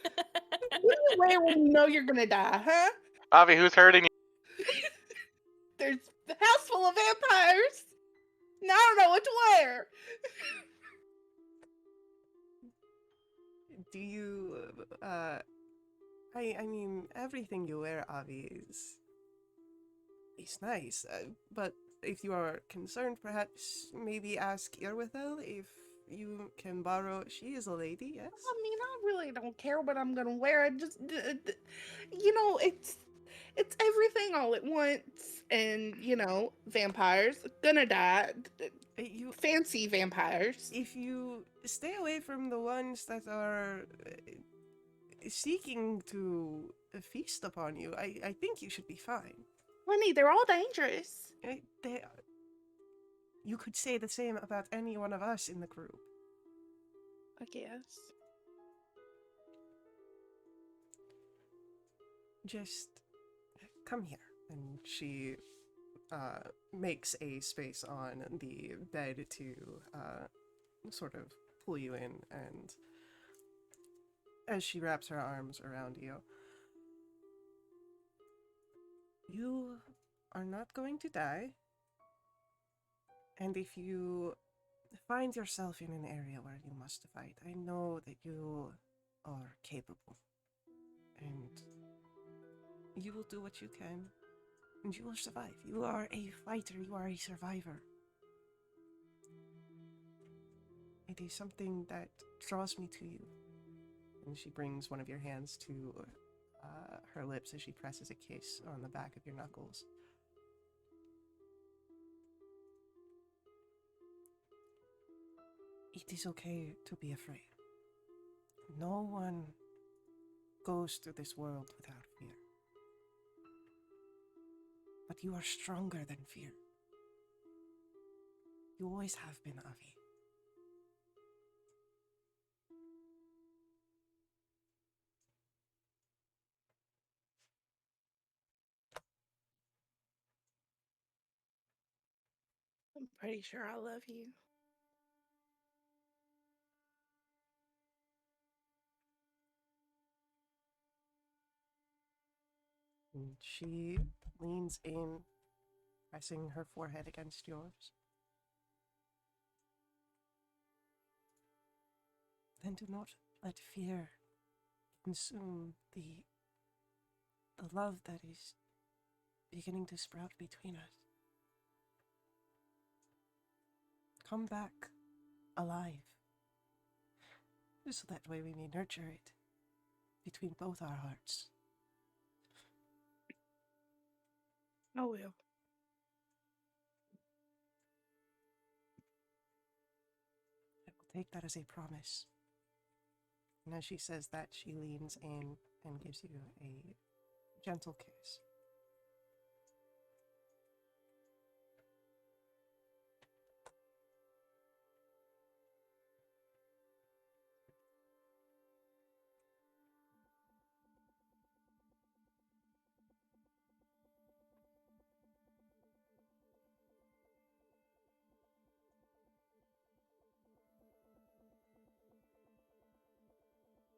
What do you wear when you know you're gonna die, huh? Avi, who's hurting you? There's a house full of vampires. Now I don't know what to wear. Do you, I mean, everything you wear, Avi, is nice, but if you are concerned, perhaps maybe ask Irwithel if you can borrow. She is a lady, yes? I mean, I really don't care what I'm gonna wear. I just, you know, it's everything all at once, and you know, vampires gonna die. You, Fancy vampires. if you stay away from the ones that are seeking to feast upon you, I think you should be fine. Honey, they're all dangerous. They, you could say the same about any one of us in the group. I guess. Just come here. And she makes a space on the bed to sort of pull you in, and as she wraps her arms around you, you are not going to die. And if you find yourself in an area where you must fight, I know that you are capable. And you will do what you can, and you will survive. You are a fighter, you are a survivor. It is something that draws me to you. And she brings one of your hands to her lips as she presses a kiss on the back of your knuckles. It is okay to be afraid. No one goes through this world without fear. But you are stronger than fear. You always have been, Avi. I'm pretty sure I love you. And she leans in, pressing her forehead against yours. Then do not let fear consume the love that is beginning to sprout between us. Come back alive, so that way we may nurture it between both our hearts. I will. I will take that as a promise. And as she says that, she leans in and gives you a gentle kiss.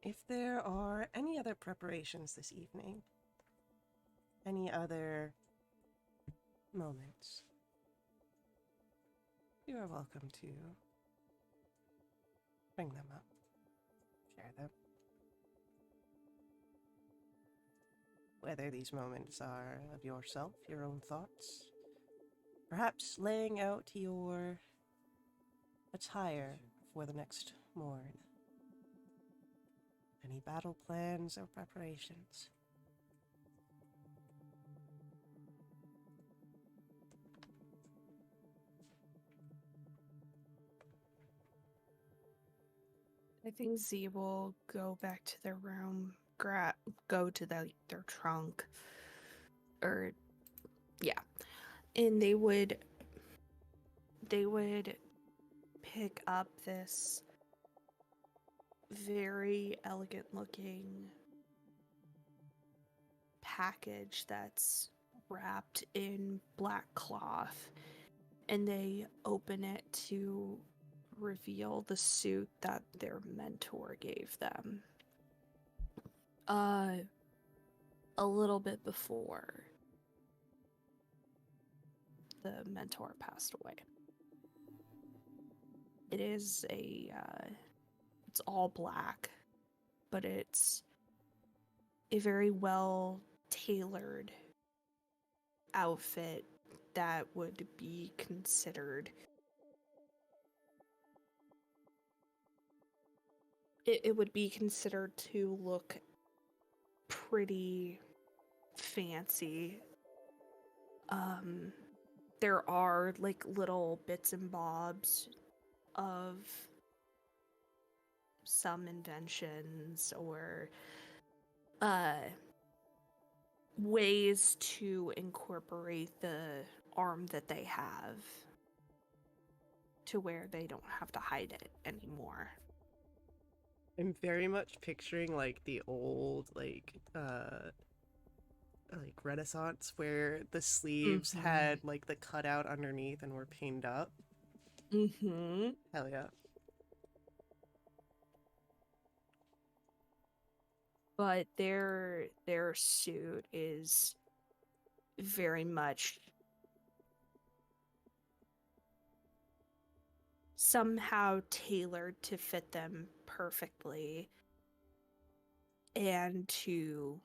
If there are any other preparations this evening, any other moments, you are welcome to bring them up, share them. Whether these moments are of yourself, your own thoughts, perhaps laying out your attire for the next morn. Any battle plans or preparations? I think Z will go back to their room, go to their trunk, or yeah, and they would pick up this very elegant looking package that's wrapped in black cloth, and they open it to reveal the suit that their mentor gave them. A little bit before the mentor passed away. It is it's all black, but it's a very well tailored outfit that would be considered. It would be considered to look pretty fancy. There are like little bits and bobs of some inventions or ways to incorporate the arm that they have to where they don't have to hide it anymore. I'm very much picturing like the old like Renaissance where the sleeves had like the cutout underneath and were pinned up. Mm-hmm. Hell yeah. But their suit is very much somehow tailored to fit them perfectly and to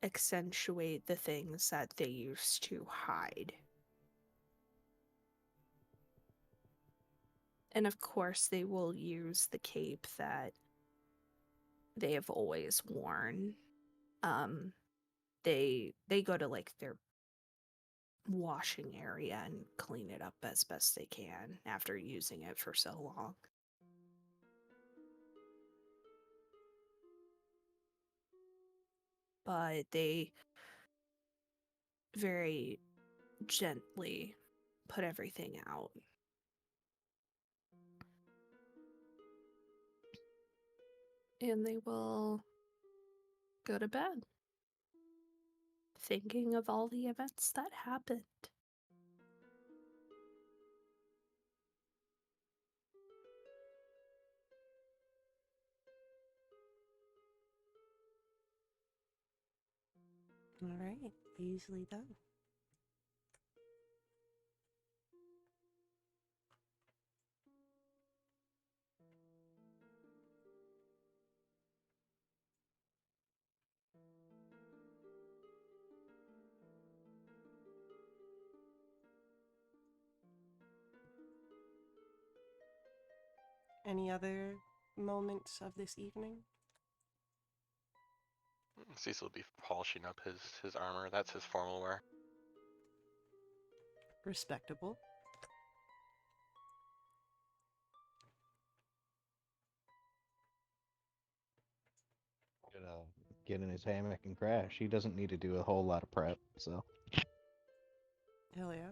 accentuate the things that they used to hide. And of course, they will use the cape that they have always worn. They go to like their washing area and clean it up as best they can after using it for so long. But they very gently put everything out. And they will go to bed, thinking of all the events that happened. All right, easily done. Any other moments of this evening? Cecil will be polishing up his armor. That's his formal wear. Respectable. Gonna get in his hammock and crash. He doesn't need to do a whole lot of prep, so. Hell yeah.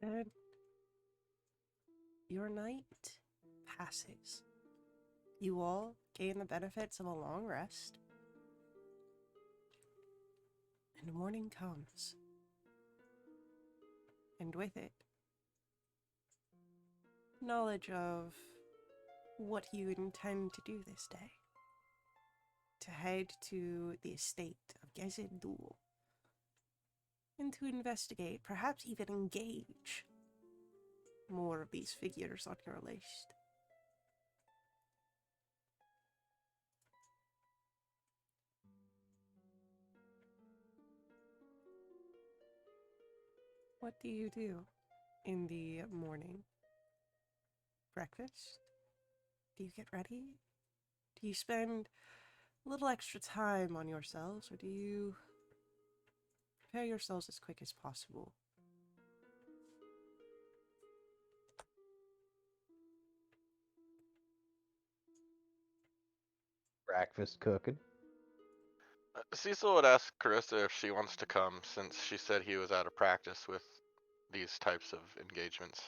And your night passes. You all gain the benefits of a long rest. And morning comes. And with it, knowledge of what you intend to do this day. To head to the estate of Gezidul. And to investigate, perhaps even engage more of these figures on your list. What do you do in the morning? Breakfast? Do you get ready? Do you spend a little extra time on yourselves, or do you prepare yourselves as quick as possible? Breakfast cooking. Cecil would ask Carissa if she wants to come, since she said he was out of practice with these types of engagements.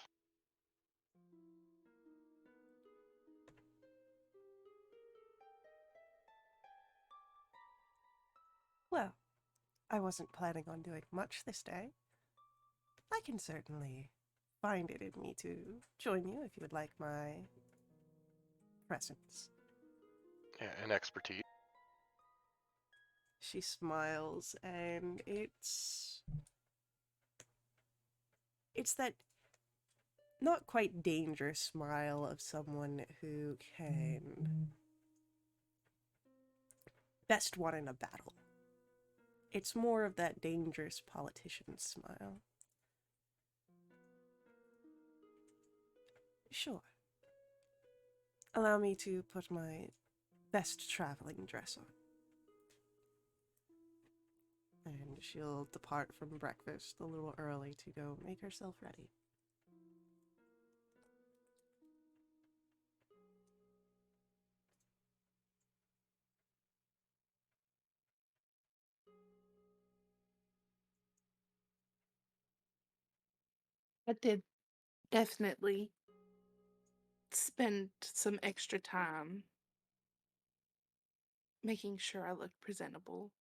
Well, I wasn't planning on doing much this day. I can certainly find it in me to join you if you would like my presence. Yeah, and expertise. She smiles, and it's that not quite dangerous smile of someone who can best won in a battle. It's more of that dangerous politician smile. Sure. Allow me to put my best traveling dress on. And she'll depart from breakfast a little early to go make herself ready. I did definitely spend some extra time making sure I looked presentable.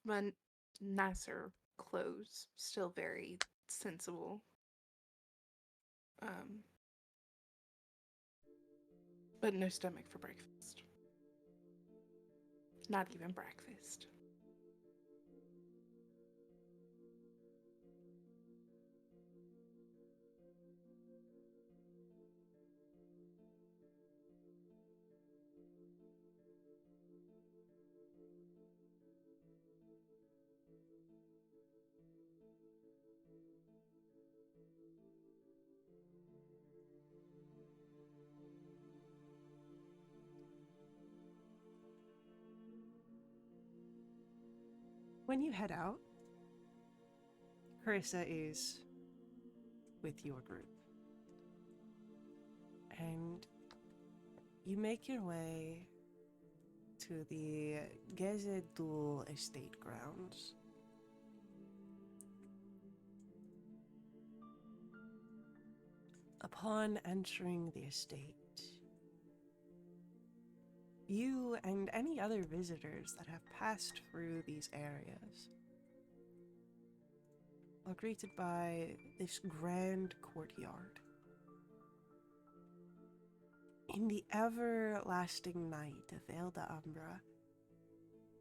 My nicer clothes, still very sensible. But no stomach for breakfast. Not even breakfast. When you head out, Carissa is with your group. And you make your way to the Gezedul estate grounds. Upon entering the estate, you and any other visitors that have passed through these areas are greeted by this grand courtyard. In the everlasting night of Wildewitch,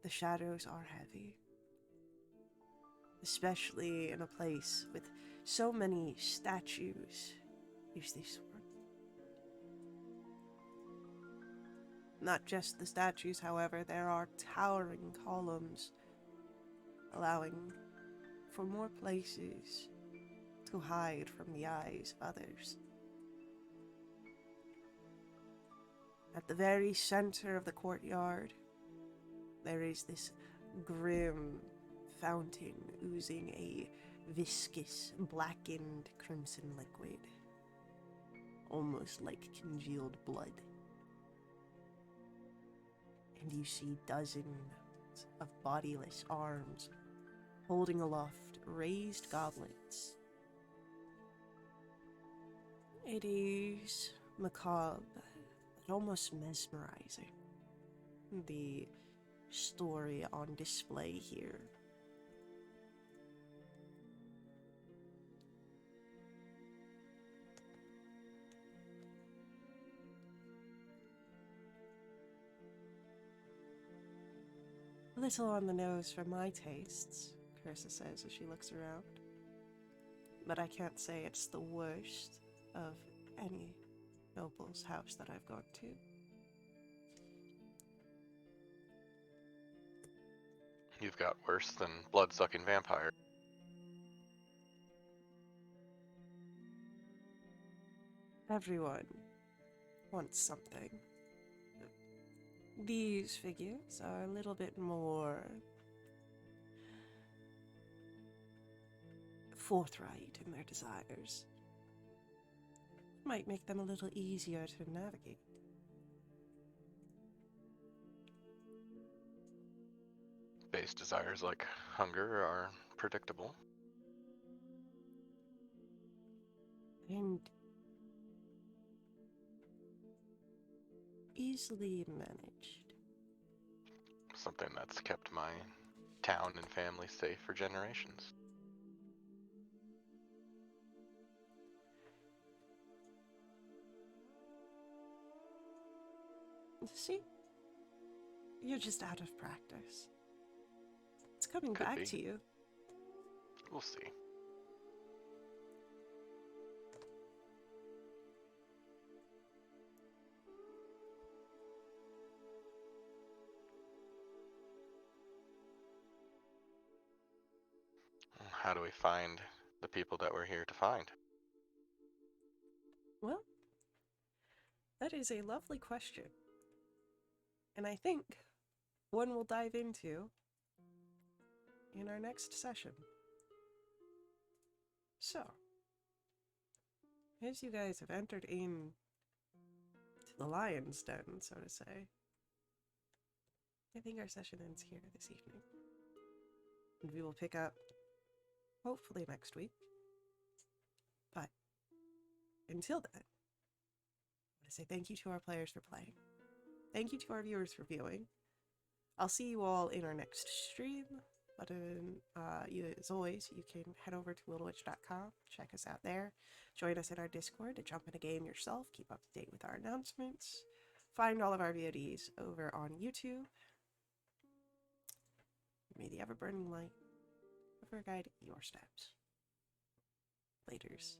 the shadows are heavy, especially in a place with so many statues. Use this word. Not just the statues, however, there are towering columns, allowing for more places to hide from the eyes of others. At the very center of the courtyard, there is this grim fountain oozing a viscous, blackened crimson liquid, almost like congealed blood. And you see dozens of bodiless arms holding aloft raised goblets. It is macabre, but almost mesmerizing. The story on display here. A little on the nose for my tastes, Carissa says as she looks around. But I can't say it's the worst of any noble's house that I've gone to. You've got worse than blood-sucking vampires. Everyone wants something. These figures are a little bit more forthright in their desires. Might make them a little easier to navigate. base desires like hunger are predictable. And easily managed. Something that's kept my town and family safe for generations. See? You're just out of practice. It's coming Could back be. to you. We'll see. How do we find the people that we're here to find? Well, that is a lovely question. And I think one we'll dive into in our next session. So, as you guys have entered in to the lion's den, so to say, I think our session ends here this evening. And we will pick up, hopefully next week. But until then, I want to say thank you to our players for playing. Thank you to our viewers for viewing. I'll see you all in our next stream. But as always, you can head over to wildewitch.com, check us out there, join us in our Discord to jump in a game yourself, keep up to date with our announcements, find all of our VODs over on YouTube. May the ever-burning light ever guide your steps. Laters.